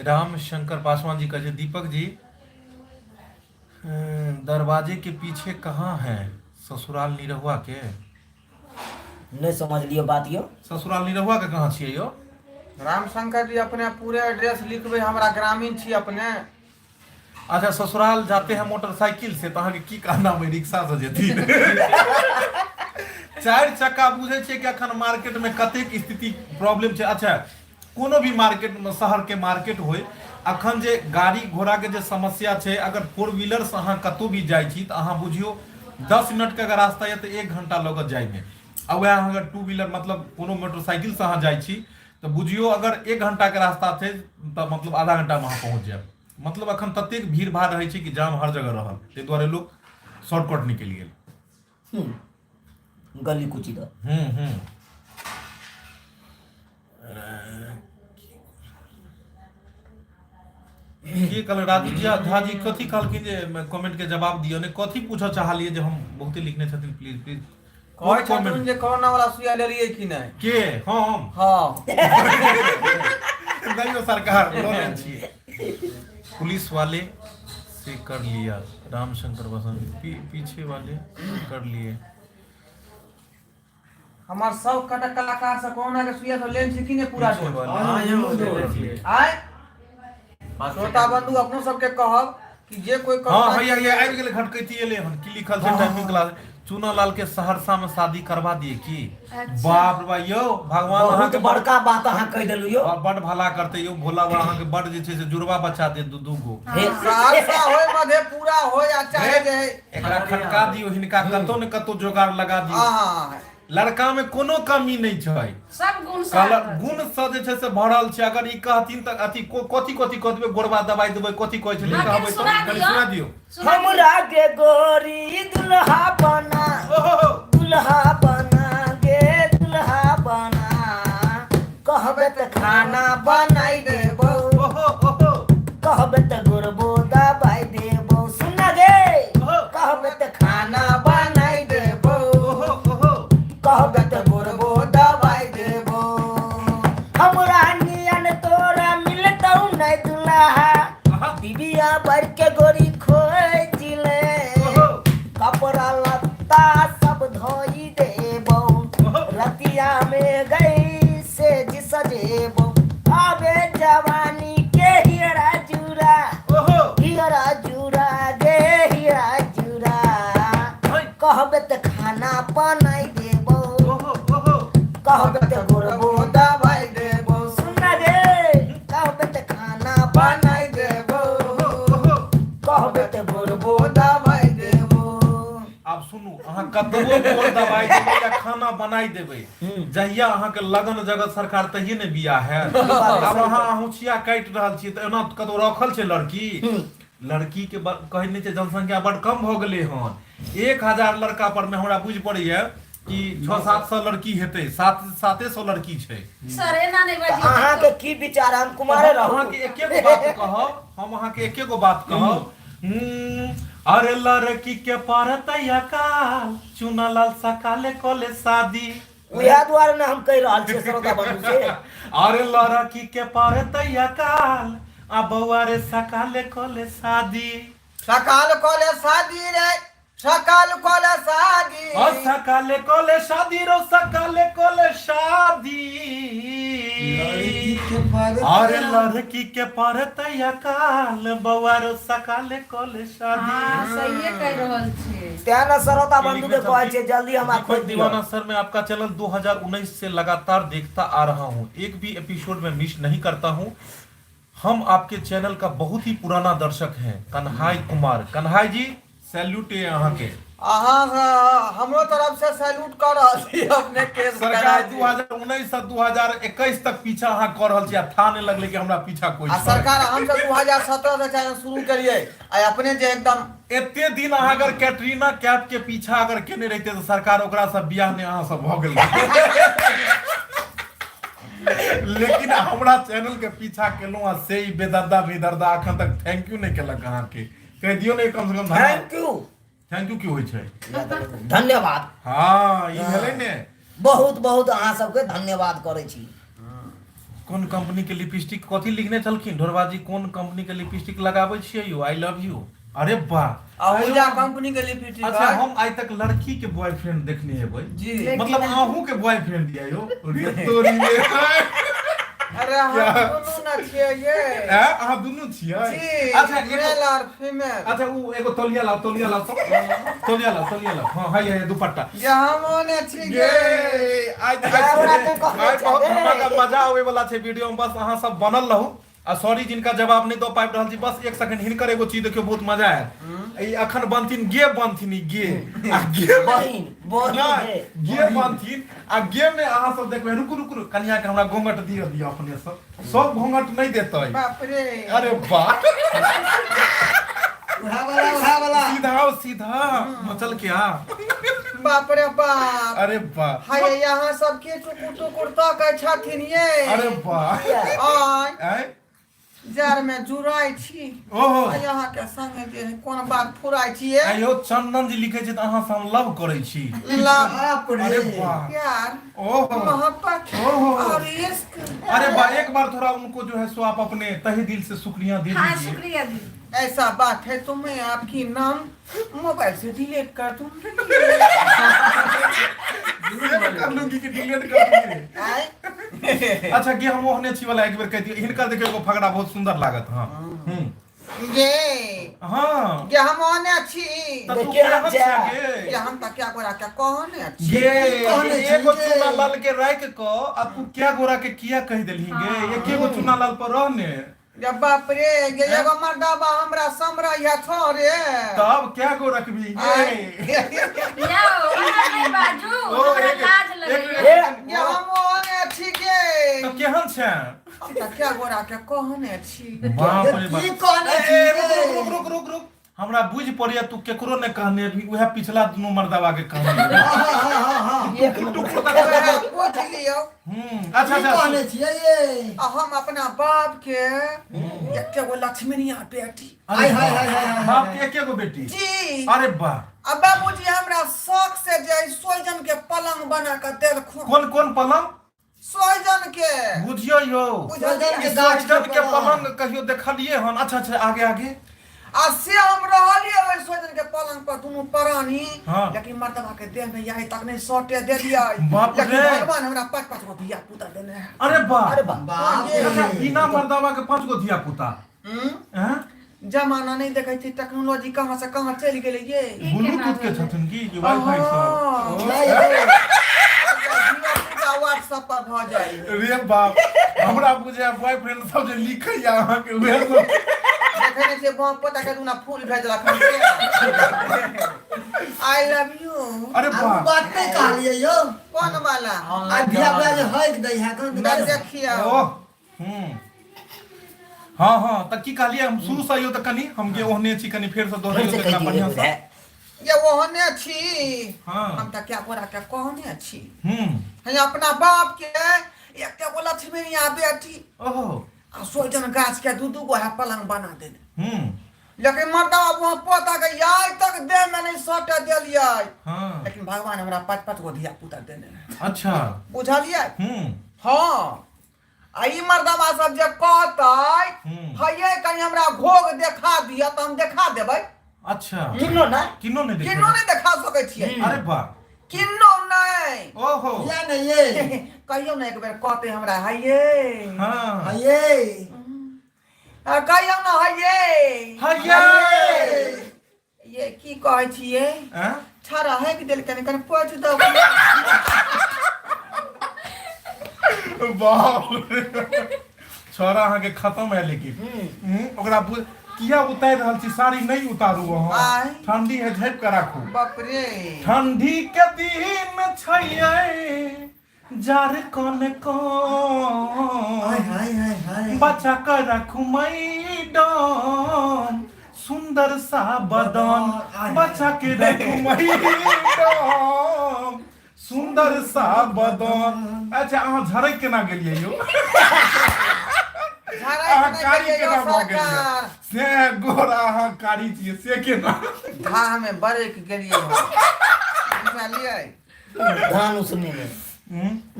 राम शंकर पासवान जी कहे दीपक जी दरवाजे के पीछे कहाँ है ससुराल निरहुआ के नहीं समझ लियो बात यो ससुराल निरहुआ के कहाँ छियै यो रामशंकर जी अपने पूरे एड्रेस लिखबै हमरा ग्रामीण छी अपने अच्छा ससुराल जाते हैं मोटरसाइकिल से तो अहाँ के की कहना है रिक्शा से जेती चारि चक्का बुझे छियै कि अखन मार्केट में कतेक स्थिति प्रॉब्लम छै अच्छा कोनो भी मार्केट में शहर के मार्केट होय अखन जे गाड़ी घोड़ा के जे समस्या छै अगर 4 व्हीलर से अहाँ कतौ भी जाय छी त अहाँ बुझियो 10 मिनट के अगर रास्ता है तो 1 घंटा लगत जाय में आ वह अगर 2 व्हीलर मतलब कोनो मोटरसाइकिल से अहाँ जाय छी तो बुझियो अगर 1 घंटा के रास्ता छै तो मतलब आधा घंटा में अहाँ पहुंच जायब मतलब अखन ततेक भीड़ भाड़ रहे छै कि जाम हर जगह रहल ताहि दुआरे लोग शॉर्टकट निकलि गेल गली कुची दो की कहल राजू जी झा जी कथी कहलखिन जे कमेंट के जवाब दियो ने कथी पूछऽ चाहलिए जे हम बहुते लिखने छथिन प्लीज प्लीज कहै छथुन जे कोरोना वाला सुइया लेलियै कि नहीं के हम हाँ नहीं सरकार बोले छी पुलिस वाले से कर लिया रामशंकर बसंत पीछे वाले कर लिए हमार सब कटक कलाकार से कोरोना के सुइया तो लेन छी कि नहीं पूरा पीछे वाले। हाँ ये हो गए आय श्रोता बंधु अपनो सबके कहब कि जे कोई हाँ भैया ये आबि गेल घटकैती एले हन की लिखल छै टाइपिंग क्लास चूनालाल के सहरसा में शादी करवा दिए की अच्छा। बाप रे बा यो भगवान अहाँ बहुत के बड़का बात अहाँ कह देलू यो और बड़ भला करते यो भोला बाबा अहाँ के बड़ जे छै से जुड़वा बच्चा दे दू गो हे, सहरसा होय मधेपुरा होय आ चाहे जे एकरा खटका दियो हिनका कतौ न कतौ जोगाड़ लगा दियो हाँ लड़का में कोनो कमी नहीं छै सब गुण कलर गुण से जे छै से भरल छै अगर ई कहथिन त अथी कथी कहबे गोरबा दवाई देबै कथी कहै छै हाँ, कहबै तो सुना कनि दियो। सुना दियो हमरा के गोरी दुल्हा बना ओहो दुल्हा बना गे दुल्हा बना कहबे त खाना बनाई देबो ओहो ओहो कहबे त गोरबो दबाई देबो सुन गे कहबे त खाना बनाई देबो ओहो ओहो कहबे त गोरबो दबाई देबो हमरा नियन तोरा मिलतौ नै दुल्हा बिबिया बर के गोरी खोजिले कपड़ा लत्ता सब धोई देबो रतिया में गई से सजेबो आबे जवानी के हीरा जुरा ओहो हीरा जुरा गे हीरा जुरा कहबे त खाना बनाई देबो ओहो ओहो कहबे त गोरबो दबाई देबो सुन गे कहबे त खाना बनाई देबो कहबे त गोरबो दबाई देबो अब सुनू अहाँ कतबो गोर दवाई देबै या खाना बनाई देबै जहिया अहाँके लगन जगत सरकार तहिये ने बियाह है अब अहाँ अहुचिया काटि रहल छियै तऽ एना कतौ रखल छै लड़की लड़की के कहै नहि छै जनसंख्या बड कम भऽ गेलै हन 1000 लड़का पर में हमरा बुझ पड़ैया कि 600-700 लड़की हेतै 700 लड़की छै सर एना नहीं बाजी अहाँ के की विचार हम कुमारे रहू अहाँ के एके गो बात कहब हम अहाँ के एके गो बात कहब अरे लड़की के परतैया काल चुनालाल सकाले कोले शादी उहे द्वारे ने हम कह रहल छियै श्रोता बंधु से अरे लड़की के परतैया काल आ बउआ रे सकाले कोले शादी सकाल कोले शादी रे सकाल कोले शादी और सकाले कोले शादी रो सकाले कोले शादी अरे लड़की के परतैया काल बउआ रो सकाले कोले शादी हाँ सही कह रहल छी तें न श्रोता बंधु के कहै छै जल्दी हमरा खोज दीपक दियो दीवाना सर मैं आपका चैनल 2019 से लगातार देखता आ रहा हूँ एक भी एपिसोड में मिस नहीं करता हूँ हम आपके चैनल का बहुत ही पुराना दर्शक हैं कन्हाई कुमार कन्हाई जी सैल्यूट है अहाँ के अहाँ हमरो तरफ से सैल्यूट कर रहल छी अपने केस सरकार करा दी 2019 से 2021 तक पीछा अहाँ कर रहल छी आ था नहीं लगले कि हमरा पीछा कोई आ सरकार हम सब 2017 से चैनल शुरू करिए आ अपने जे एकदम एते दिन अहाँ अगर कैटरीना कैफ के पीछा अगर केने रहते तो सरकार ओकरा सब बियाह ने अहाँ सब भ गेल लेकिन हमरा चैनल के पीछा केलहुँ आ से ही बेदर्दा अखन तक थैंक यू नहीं केलक अहाँ के कह दियो ने कम से कम थैंक यू की होइ छै धन्यवाद हाँ ई भेलै ने बहुत बहुत अहाँ सबके धन्यवाद करै छी कोन कंपनी के लिपस्टिक कथी लिखने छलखिन ढोरबाजी कोन कंपनी के लिपस्टिक लगाबै छियै यू आई लव यू अरे वाह अहुजा कंपनी के लिपस्टिक अच्छा हम आज तक लड़की के बॉयफ्रेंड देखने हेबै जी मतलब आहू के बॉयफ्रेंड दिया यो रे तोरी में अरे हम दोनों ना छिए ये अहाँ दुनू छियै जी अच्छा मेल और फीमेल अच्छा वो एगो तौलिया लाओ हां हाय है दुपट्टा जे हम ओने छी ये गे आज हमरा तो कहै आज बहुत छै, धमाका मजा आवे वाला छै वीडियो में बस अहाँ सब बनल रहू आ सॉरी जिनका जवाब नहीं दो पाबि रहल छी बस एक सेकंड हिनकर एगो चीज देखियो बहुत मजा आयल ई अखन बनथिन गे बनथिन ई गे आ गे बहिन नहीं, गे बनथिन आ गे में अहाँ सब देखबै रुकु कन्या के हमरा घोंघट दियो अपने सब घोंघट नहीं देतै बाप रे अरे वाह उहा वाला सीधा मचल क्या बाप रे बाप अरे वाह हाय यहाँ सब के टुकुर टुकुर तकै छथिन ये अरे वाह आय आय जार में जुराई छी ओहो आ यहाँ के संगे जे कोन बात फुराई छी ये आयो चंदन जी लिखे छै त अहाँ से हम लव करै छी ला अरे वाह प्यार ओहो मोहब्बत ओहो और इश्क अरे वाह एक बार थोड़ा उनको जो है सो आप अपने तहे दिल से शुक्रिया दे हाँ दीजिए शुक्रिया दी ऐसा बात है तो मैं आपकी नाम मोबाइल से डिलीट कर दूंगी कर लूंगी कि डिलीट कर दूंगी आय अच्छा गे हम ओहने छी वाला एक बेर कह दियो हिनकर देखियो एगो फगड़ा बहुत सुंदर लागत हां ये हाँ ये हम ओने छी तो तू देखिए क्या हम हंस जा। के ये हम तकिया गोरा के कहने छी ये एगो चुना लाल के राख को अब तू क्या गोरा के किया कह देलही गे एक एगो चुना लाल पर रहने ये बाप रे ये एगो मर्दाबा हमरा समरा या छोरे तब क्या गो रखबी गे याओ हमरा नहीं बाजू ओ, हमरा एक- लाज एक- लगैया ये हम ओने छी के तो केहन छै हम तकिया गोरा के कहने छी बाप रे बाप की कहने छी ए, गे? रुक रुक रुक रुक रुक हमरा बुझ पड़िया तू केकरो ने कहने अभी उहे पिछला दुनो मर्दावा के कहने एक नंबर पूछ लियो अच्छा की अच्छा कहने छियै ये आ हम अपना बाप के एके गो लक्ष्मणिया बेटी हाय हाय हाय हाय बाप के एके गो बेटी जी अरे वाह अब बाबूजी हमरा शौक से जे सोजन के पलंग बना के देलखुन कौन कौन पलंग सोजन के बुझियो यो सोजन के ई गाछ सोजन के पलंग। पलंग कहियो देखलिए हन अच्छा अच्छा आगे आगे आ से हम रहलिए ओइ सोजन के पलंग पर दुनू प्राणी हाँ। लेकिन मर्दवा के देह में यही तक नहीं सटे दे दिया बाप लेकिन रे। भगवान हमरा पाँच पाँच गो धिया पुता देने हैं अरे वाह अरे बाप रे। अच्छा बिना मर्दावा के 5 गो धिया पुता हैं जमाना नहीं देखे थी टेक्नोलॉजी कहाँ से कहाँ चल गेले ये ब्लूटूथ के छथिन की कि वाईफाई सब व्हाट्सएप पर भ जाए रे बाप हमरा बुझे बॉयफ्रेंड सब जे लिखै या अहाँ के उहे सब देखने से बाप पता के दूना फूल भेज रखा आई लव यू अरे अब वाह बात नहीं कहलिए यो कौन वाला अध्या वाला जो है दई है कौन मैं देखिए ओ हाँ हाँ त की कहलिए हम शुरू से आइयो त कनी हम के ओहने छी कनी फेर से दोहराइयो त कनी बढ़िया से ये ओहने छी हाँ। हम त क्या बोला क्या कहने छी हम्म है अपना बाप के एक के बोला लक्ष्मणिया बेटी ओहो आ सोजन गाछ के दू दू गो है पलंग बना देने हम्म लेकिन मर्दा वहाँ पोता के याय तक देह में नहीं सटे दिलिए हाँ लेकिन भगवान हमरा पाँच पाँच गो धिया पुता देने हैं अच्छा बुझलिए हम्म हाँ आ ई मर्दवा सब जे कहतै हये कहीं हमरा भोग देखा दिया तो हम देखा देबै अच्छा किनो ना किनो ने किन्नो देखा नहीं देखा सकै छियै अरे वाह किन्नो नहीं ओहो या नहीं ये कहियो ना एक बेर कहते हमरा हये हाँ ये कहियो ना हये हये ये की कहै छियै हैं छाड़ा है कि देल कने कने पोछ दो बाप रे। छोरा अहाँ के खत्म है लेकिन ओकरा किया उतार रहल छी साड़ी नहीं उतारू अहाँ आय। ठंडी है झाँप के राखू बाप रे ठंडी के दिन छैये जार कोन कोन हाय हाय हाय हाय बचा कर रखू मैडम सुंदर सा बदन बचा के रखू मैडम सुंदर सा बदन अच्छा अहाँ झरक केना गेलियै यो अहाँ कारी केना भऽ गेलियै से गोरा अहाँ कारी छियै से केना घा में बरक गेलियै बुझलियै धान उसने में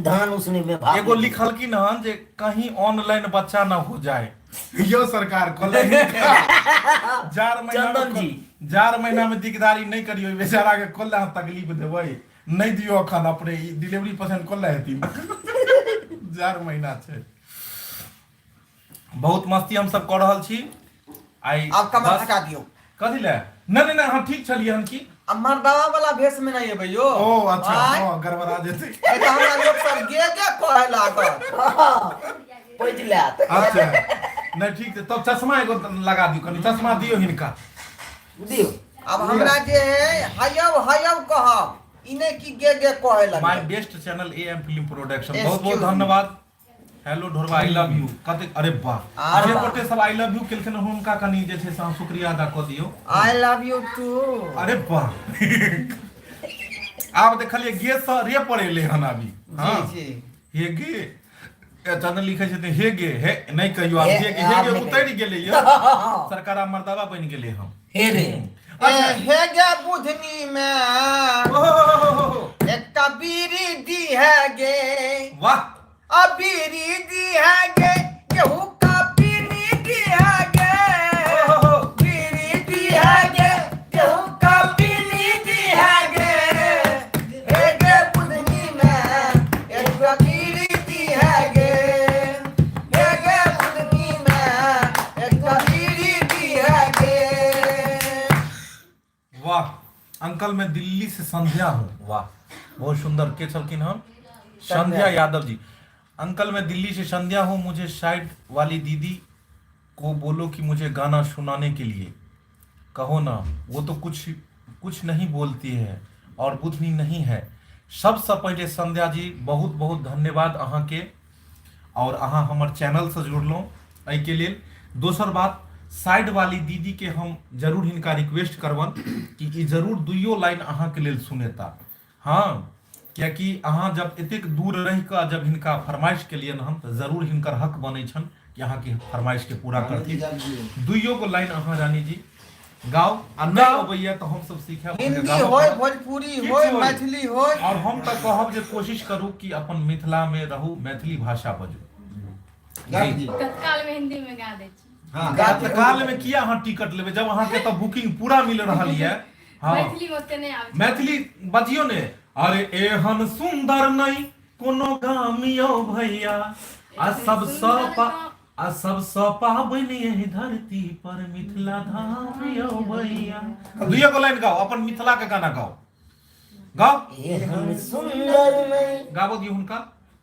धान उसने में भाग एगो लिखलखिन हन जे कहीं ऑनलाइन बच्चा ना हो जाए यो सरकार कहले जार महीना चंदन जी। जार महीना में दिकदारी नहीं करियो बेचारा के कोल्ला हम तकलीफ देबै नहीं दियो अखन अपने डिलीवरी पर्सन कोल्ला हेतिन जार महीना छै बहुत मस्ती हम सब कर रहल छी आई अब कमर बस- हटा दियो कथी ले नहीं नहीं हाँ ठीक छलिए हम की अब मर्दावा वाला भेष में नहीं एबै यो ओ अच्छा आय। हाँ गड़बड़ा जेतै ए त हमरा लोग सब गे कहे लागत पोछ लात अच्छा नहीं ठीक है तब चश्मा एगो लगा दियो कनी चश्मा दियो हिनका दियो अब हमरा जे हयब हयब कहब इने की गे कहे लगे my best channel am film production Excuse बहुत बहुत me. धन्यवाद हेलो ढोरवा आई लव यू कते अरे वाह अरे जे वाह। गोटे सब आई लव यू केलखिन हुनका कनी जे छै से हम शुक्रिया अदा क दियौ आई लव यू टू अरे वाह आब देखलिए गे स रे पड़ेले हन अभी हां जी हे गे चैनल लिखै छै हे गे हे नहीं कहियो आब हे गे आब नहीं उतरि गेलै यो सरकार मर्दावा बनि गेलै हम हे रे हे गे बुधनी में ओहो, एकटा बीड़ी दी है गे वाह अब बीड़ी दी है गे गेहूं का बीड़ी दी है गे ओहो, बीड़ी दी है गे गेहूं का बीड़ी दी है गे हे गे बुधनी में एकटा बीड़ी दी है गे हे गे बुधनी में एकटा बीड़ी दी है अंकल मैं दिल्ली से संध्या हूँ। वाह बहुत सुंदर। के छलकिन हम संध्या यादव जी। अंकल मैं दिल्ली से संध्या हूँ, मुझे साइड वाली दीदी को बोलो कि मुझे गाना सुनाने के लिए कहो ना, वो तो कुछ नहीं बोलती है और बुद्धि नहीं है। सबसे पहले संध्या जी बहुत बहुत धन्यवाद अहाँ के, और अहाँ हमर चैनल से जुड़लहुँ एहि के लेल। दोसर बात, साइड वाली दीदी के हम जरूर हिनका रिक्वेस्ट करबन कि ई जरूर दुइयो लाइन अहाँ के लेल सुनेता। हाँ, कियाकि अहाँ जब एतेक दूर रहि कऽ जब हिनका फरमाइश के लिए हम, तऽ जरूर हिनकर हक बनै छन कि अहाँ के फरमाइश के पूरा करती। दुइयो को लाइन अहाँ रानी जी गाओ, आ नहीं अबैया तो हम सब सीखब। हिंदी होय, भोजपुरी होय, मैथिली होय, और हम तो कहब जे कोशिश करू कि अपन मिथिला में रहू, मैथिली भाषा बजू। जी। तत्काल में हिंदी में गा दै छी। हाँ तत्काल में किया अहाँ टिकट लेबै जब अहाँ के तो बुकिंग पूरा मिल रहल है। हाँ मैथिली में ओते नहीं आबै छै। मैथिली बजियो ने। अरे एहन सुंदर नहीं कोनो गामियो भैया, आ सब पाबनि एहि धरती पर मिथिला धाम यौ भैया। दुइयो को लाइन गाओ, अपन मिथिला के गाना गाओ। गाओ एहन सुंदर नहीं गाबो दियो हुनका,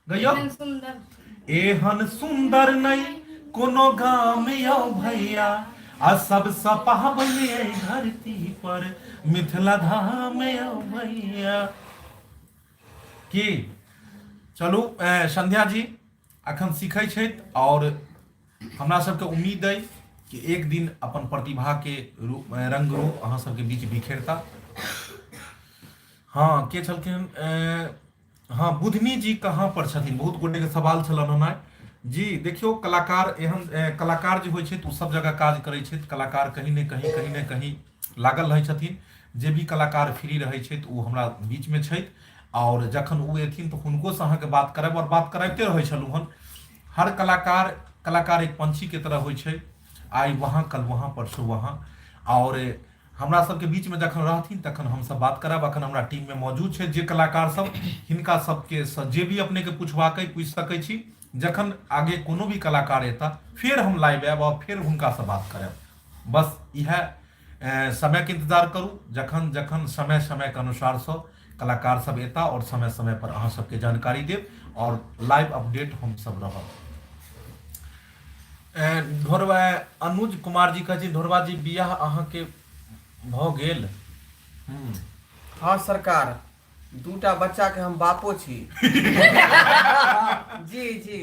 गइयो। एहन सुंदर एहन सुंदर नहीं कोनो गाम यौ भैया, आ सब पाबनि एहि धरती पर मिथिला धाम यौ भैया। की चलू संध्या जी अखन सीखै छथि, और हमरा सबके उम्मीद अइ कि एक दिन अपन प्रतिभा के रंग रूप अहाँ सबके बीच बिखेरता। हाँ के छलखिन हाँ बुधनी जी कहाँ पर छथिन, बहुत गोटे के सवाल छलन हन जी। देखियो कलाकार एहन कलाकार जे होइ छै ओ सब जगह काज करै छै। कलाकार कहीं ने कहीं लागल रहै छथिन। जे भी कलाकार फ्री रहै छै ओ हमरा बीच में छथि, और जखन ओ एथिन तऽ हुनको से अहाँके बात करब, और बात कराबिते रहै छलहुँ हन। हर कलाकार एक पंछी के तरह होइ छै, आइ वहाँ कल वहाँ परसों वहाँ। और हमरा सबके बीच में जखन रहथिन तखन हमसब बात करब। अखन हमरा टीम में मौजूद छै जे कलाकार सब, हिनका सबके जे भी अपने के पूछबाक पूछि सकै छी। जखन आगे कोनो भी कलाकार एता फिर हम लाइव आयब और फिर हुनका से बात करब। बस यह समय के इंतजार करू, जखन जखन समय के अनुसार से कलाकार सब एता और समय पर अहाँ सबके जानकारी देब, और लाइव अपडेट हम सब रहब। ढोरवा अनुज कुमार जी कहै छी, ढोरवा जी बियाह अहाँ के भ गेल? हाँ सरकार, दूटा बच्चा के हम बापो छी। जी जी।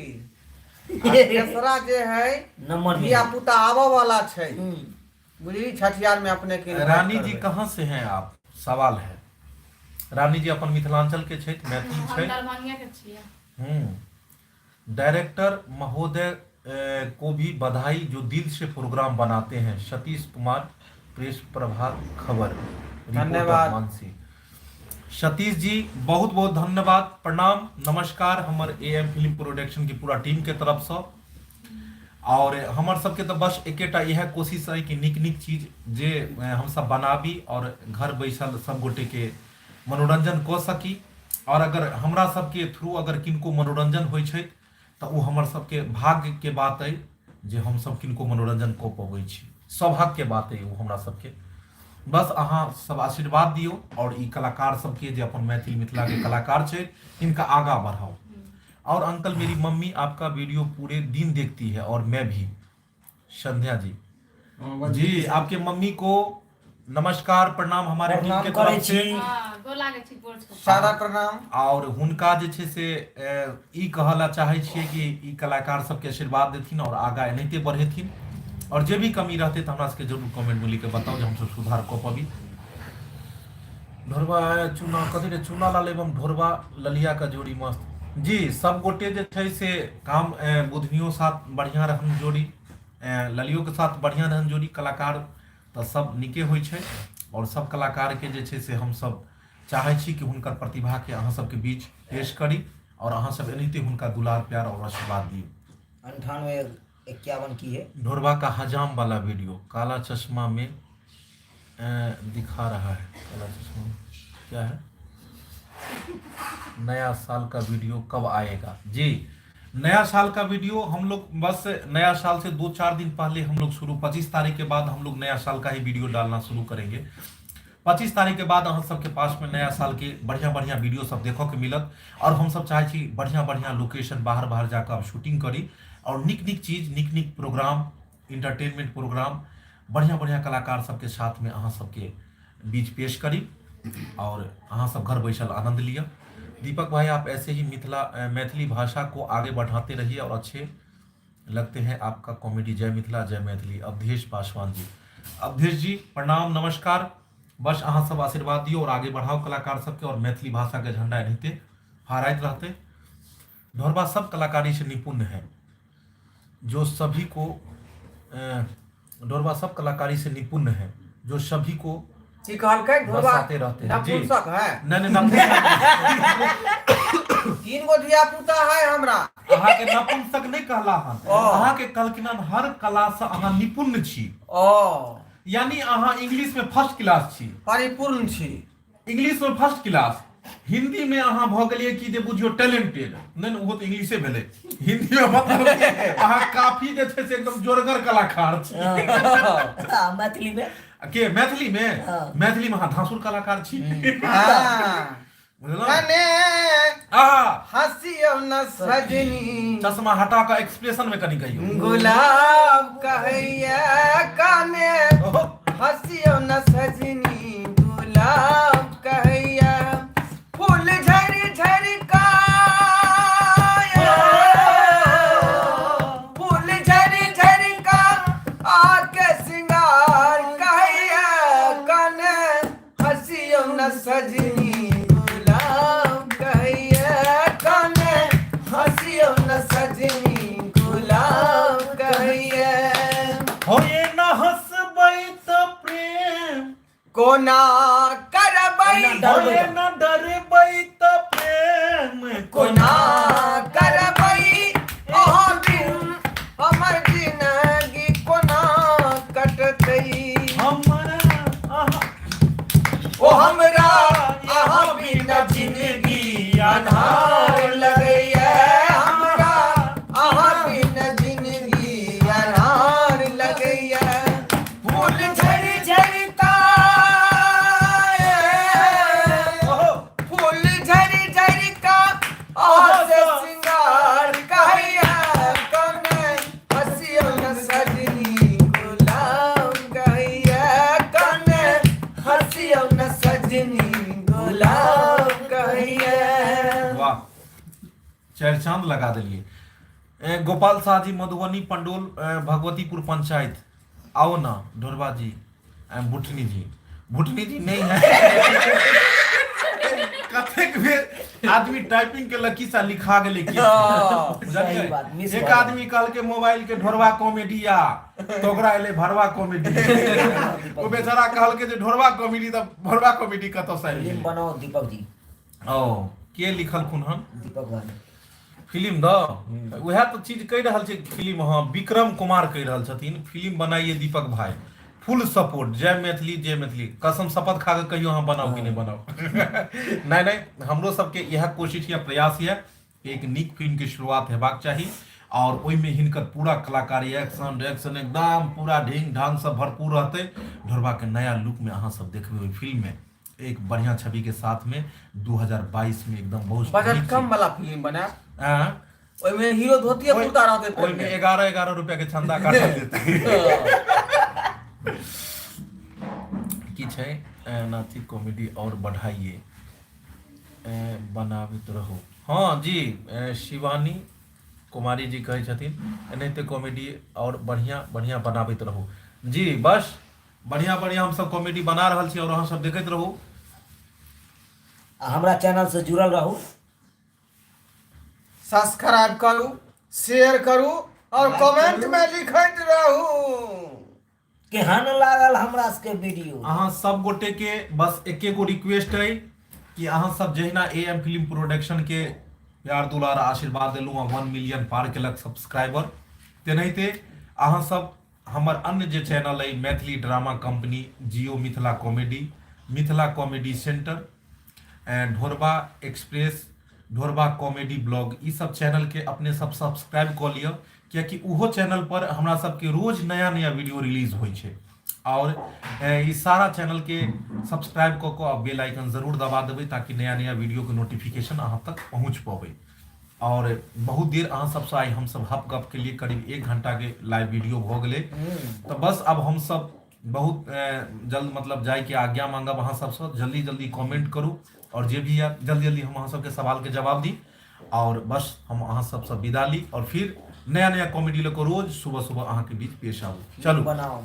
आ तेसरा जे है नंबर धिया पुता आबऽ वाला छै, बुझली छठियार में अपने के invite रानी जी करबै। कहाँ से हैं आप? सवाल है। रानी जी अपन मिथिलांचल के छथि, मैथिल हम छथि। दरभंगा के छियै। डायरेक्टर महोदय को भी बधाई जो दिल से प्रोग्राम बनाते हैं। सतीश कुमार, प्रेस प्रभात खबर, रिपोर्टर धन्यवाद। मानसी। सतीश जी बहुत बहुत धन्यवाद, प्रणाम, नमस्कार हमर AM फिल्म प्रोडक्शन की पूरा टीम के तरफ से। और हमर सबके तो बस एकेटा यह कोशिश है कि नीक चीज जे हम सब बनाबी और घर बैसल सब गोटे के मनोरंजन कऽ सकी। और अगर हमरा सबके थ्रू अगर किनको मनोरंजन होइ छै तऽ ओ हमर सबके भाग्य के बात है जे हम सब किनको मनोरंजन कऽ पबै छी। सौभाग्य के बात है वो हमरा सबके। बस अहाँ सब आशीर्वाद दियो, और ई कलाकार सबके जे अपन मैथिल मिथिला के कलाकार छै इनका आगा बढ़ाओ। और अंकल मेरी मम्मी आपका वीडियो पूरे दिन देखती है, और मैं भी। संध्या जी जी आपके मम्मी को नमस्कार प्रणाम हमारे टीम के तरफ से। हां गोर लागै छी, गोर छू। सारा प्रणाम। और हुनका जे छै से ई कहला चाहै छियै कि ई कलाकार सबके आशीर्वाद देथिन और आगा एनाहिते बढ़ेथिन, और जे भी कमी रहते तो हमरा सबके जरूर कमेंट में लिख के बताओ जे हम सब सुधार कऽ पाबी। ढोरवा चूना कथी रे चूना लाल एवं ढोरवा ललिया का जोड़ी मस्त। जी सब गोटे जे छै से काम बुधनियो साथ बढ़िया रहन जोड़ी, ललियो के साथ बढ़िया रहन जोड़ी। कलाकार तो सब निके होइ छै, और सब कलाकार के जे छै से हम सब चाहै छी कि हुनकर प्रतिभा के अहाँ सबके बीच पेश करी, और अहाँ सब एनाहिते हुनका दुलार प्यार और आशीर्वाद दियो। 9851 की है? ढोरवा का हजाम वाला वीडियो काला चश्मा में दिखा रहा है। काला चश्मा क्या है? नया साल का वीडियो कब आएगा? जी नया साल का वीडियो हम लोग बस नया साल से 2-4 दिन पहले हम लोग शुरू, 25 तारीख के बाद हम लोग नया साल का ही वीडियो डालना शुरू करेंगे। 25 तारीख के बाद अहाँ सबके पास में नया साल के बढ़िया बढ़िया वीडियो सब देखो के मिलत और हम सब चाहे छी बढ़िया बढ़िया लोकेशन बाहर बाहर जाकर अब शूटिंग करी और निक चीज निक प्रोग्राम इंटरटेनमेंट प्रोग्राम बढ़िया बढ़िया कलाकार सबके साथ में अहाँ सबके बीच पेश करी और अहाँ सब घर बैठल आनंद लिया। दीपक भाई आप ऐसे ही मैथिली भाषा को आगे बढ़ाते रहिए और अच्छे लगते हैं आपका कॉमेडी। जय मिथिला जय मैथिली। अवधेश पासवान जी, अवधेश जी प्रणाम नमस्कार। बस अहाँ सब आशीर्वाद दियो और आगे बढ़ाओ कलाकार सबके और मैथिली भाषा के झंडा रहते फहराते रहते। ढोरबा सब कलाकारी से निपुण है जो सभी को ढोरबा सब कलाकारी से निपुण है जो सभी को की कहलकै ढोरबा बरसाते रहते हैं। जी नपुंसक है। नहीं नपुंसक 3 गो धिया पुता है हमरा। अहाँ के नपुंसक नहीं कहला हन, अहाँ के कहलखिन हर कला से अहाँ निपुण छी। यानी अहाँ इंग्लिश में फर्स्ट क्लास छी, परिपूर्ण छी। इंग्लिश में फर्स्ट क्लास, हिंदी में अहाँ भ गेलिए कि जे बुझियो टैलेंटेड। नहीं वो तो इंग्लिशे भेले, हिंदी में मतलब अहाँ काफी जे छै से एकदम जोरगर कलाकार छी। मैथिली में के मैथिली में मैथिली में अहाँ धांसुर कलाकार छी। बुझलौं? हंसियो न सजनी चश्मा हटा का एक्सप्रेशन में कनी कहियो। गुलाब कहैया काने हंसियो न सजनी गुलाब कहैया फूल झरी झरी का फूल झरी झरी का आके सिंगार कहैया काने हंसियो न सजनी गुलाब कहैया काने हंसियो न सजनी गुलाब कहैया हो ये न हंसबै त प्रेम कोना करबै हो ये न डरबै त प्रेम कोना करबै ओहो दिन हमर जिंदगी कोना कटतै हमरा ओ हमरा अहाँ बिना जिंदगी अन्हार लगैया हमरा अहाँ बिना जिंदगी अन्हार लगैया फूल झड़ी झड़ी का फूल झड़ी झड़ी का से सिंगार कहैया कने हंसियो न सजनी गुलाब कहैया कने हंसियो न सजनी गुलाब कहैया। वाह चार चांद लगा दिलिए। गोपाल शाह जी मधुबनी पंडोल भगवतीपुर पंचायत आओ ना ढोरबा जी। भुटनी जी नहीं है। कतेक बेर आदमी टाइपिंग के लकी सा लिखा गेले कि सही बात, मिस एक भऽ आदमी कहल के मोबाइल के ढोरबा कॉमेडी आ तो ओकरा एले भरवा कॉमेडी। वो बेचारा कहल के जे ढोरबा कॉमेडी त भरवा कॉमेडी कतौ से फिल्म एले। बनाओ दीपक जी। ओ के लिखल खुनहन दीपक भाई फिल्म द वह तो चीज कह रहा है फिल्म। हाँ विक्रम कुमार कह रहा छथिन फिल्म बनाइए दीपक भाई फुल सपोर्ट। जय मैथिली कसम शपथ खा के कहियो हाँ बनाओ कि नहीं बनाओ। नहीं हमरो सबके यह कोशिश या प्रयास है एक निक फिल्म के शुरुआत हेबाक चाहिए और ओहि में हिनकर पूरा कलाकारी एक्शन रिएक्शन एकदम पूरा ढिंग ढांग सब भरपूर रहते। ढोरबा के नया लुक में अहाँ सब देखबे ओहि फिल्म में एक बढ़िया छवि के साथ में 2022 में एकदम बहुत बजट कम वाला फिल्म बना हाँ ओइमे हीरो धोतिया कुर्ता रहते ओहि में 11 रुपया के चंदा काटल देते। की छै नाची कॉमेडी और बढ़ाइए बनाबैत रहो। हाँ जी शिवानी कुमारी जी कहै छथिन एनाहिते कॉमेडी और बढ़िया बढ़िया बनाबैत रहो। जी बस बढ़िया बढ़िया हम सब कॉमेडी बना रहल छी और अहाँ सब देखैत रहू। हमरा चैनल से जुड़ल रहू, सब्सक्राइब करू, शेयर करू और कमेंट में लिखैत रहू केहन लागल हमरा सबके वीडियो। अहाँ सब गोटे के बस एके गो रिक्वेस्ट है कि अहाँ सब जहिना AM फिल्म प्रोडक्शन के प्यार दुलार आशीर्वाद देलू 1 मिलियन पार केलक सब्सक्राइबर तेनाहिते अहाँ सब हमर अन्य जे चैनल है Maithili drama company Jiyo Mithila comedy centre Dhorba express Dhorba comedy blog ई सब चैनल के अपने सब सब्सक्राइब कऽ लिअ कियाकि उहो चैनल पर हमरा सबके रोज नया नया वीडियो रिलीज होइ छै और ई सारा चैनल के सब्सक्राइब कऽ कऽ बेल आइकन जरूर दबा देबै ताकि नया नया वीडियो के नोटिफिकेशन अहाँ तक पहुँच पबै। और बहुत देर अहाँ सबसे आई हम सब हप गप के लिए करीब 1 घंटा के लाइव वीडियो भ गेलै। तो बस अब हम सब बहुत जल्द मतलब जाय के आज्ञा मांगब अहाँ सबसे, जल्दी जल्दी कमेंट करू और जे भी है जल्दी जल्दी हम अहाँ सबके सवाल के जवाब दी और बस हम अहाँ सबसे विदा ली और फिर नया नया कॉमेडी लेकर रोज सुबह सुबह अहाँ के बीच पेश आबू। चलू बनाओ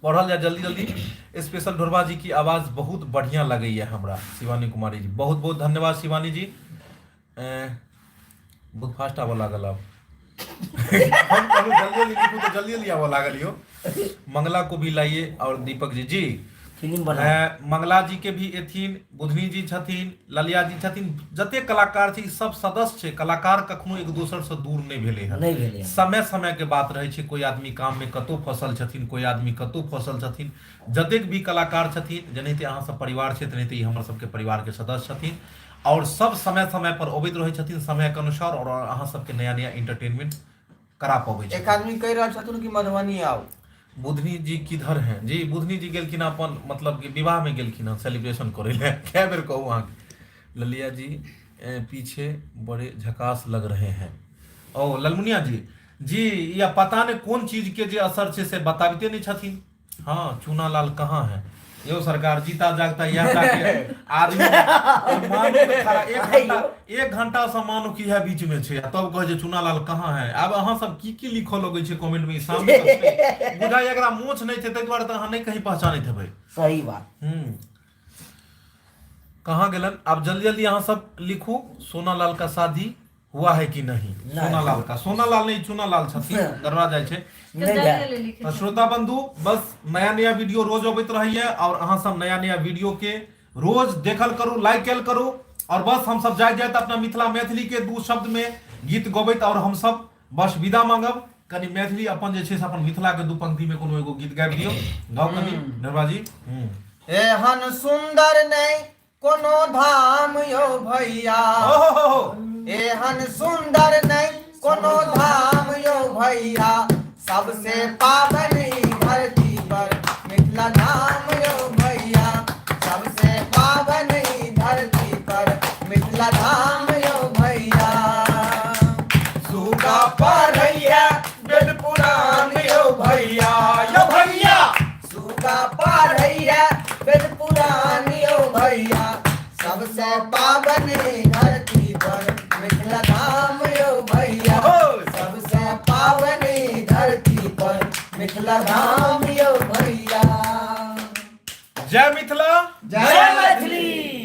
पढ़ल जाए जल्दी जल्दी। स्पेशल ढोरबा जी की आवाज बहुत बढ़िया लगैए हमरा। शिवानी कुमारी जी बहुत बहुत धन्यवाद। शिवानी जी बहुत फास्ट आवा लागल अब हम कहूँ जल्दी जल्दी लिखूँ तो जल्दी जल्दी आवा लागल यो। मंगला को भी लाइए और दीपक जी जी फिल्म बनाओ। मंगला जी के भी एथिन, बुधनी जी छथिन, ललिया जी छथिन, जते कलाकार छै सब सदस्य छै। कलाकार कखनो एक दोसर से दूर नहीं भेले हैं। नहीं भेलै। समय समय के बात रहे छै, कोई आदमी काम में कतौ फसल छथिन, कोई आदमी कतौ फसल छथिन। जतेक भी कलाकार छथिन जेनाहिते अहाँ सब परिवार छै तेनाहिते ई हमर सबके परिवार के सदस्य छथिन और सब समय समय पर अबैत रहे छथिन समय के अनुसार और अहाँ सबके नया नया एंटरटेनमेंट करा पाबै छै। एक आदमी कह रहा छथुन कि मधुबनी आओ। बुधनी जी किधर हैं जी? बुधनी जी गेलखिन अपन मतलब कि विवाह में गेलखिन सेलिब्रेशन करे ले। क्या बेर कहूँ अहाँ के। ललिया जी पीछे बड़े झकास लग रहे हैं। ओ ललमुनिया जी या पता नहीं कौन चीज के जे असर छै से बताबिते नहीं छथिन। हाँ चूनालाल कहाँ है यो सरकार? जीता जागता यह आदमी मानू के खड़ा 1 घंटा से मानू कि यह बीच में छै तब कहे जे चूनालाल कहाँ है। अब अहाँ सब की लिखो लगे छै कमेंट में सामने बुझाई एकरा मोछ नहीं थे तै द्वारे त अहाँ नहीं कहीं पहचानैत हेबै। सही बात। कहाँ गेलन? अब जल्दी जल्दी अहाँ सब लिखू सोनालाल का शादी हुआ है कि नहीं? सोनालाल का, सोनालाल नहीं चूनालाल छथिन गरबा जाय छै। तो श्रोता बंधु बस नया नया वीडियो रोज अबैत रहिए और अहाँ सब नया नया वीडियो के रोज देखल करू, लाइक कैल करू और बस हम सब जाए अपना मिथिला मैथिली के 2 शब्द में गीत गबैत और हम सब बस विदा मांगब। कनी मैथिली अपन जे छै से अपन मिथिला के 2 पंक्ति में कोनो एगो गीत गाबि दियौ। गाओ कनी ढोरबा जी। एहन सुंदर नहीं कोनो धाम यो भैया, एहन सुंदर नहीं कोनो धाम यो भैया, सबसे पावनी धरती पर मिथिला धाम यो भैया, सबसे पावनी धरती पर मिथिला धाम यो भैया। सूगा पढ़ैया वेद पुराण यो भैया, यो भैया सूगा पढ़ैया वेद पुराण यो भैया, सबसे पावनी धरती पर मिथिला धाम यो भैया, सबसे पावनी धरती पर मिथिला धाम यो भैया। जय मिथिला जय मैथिली।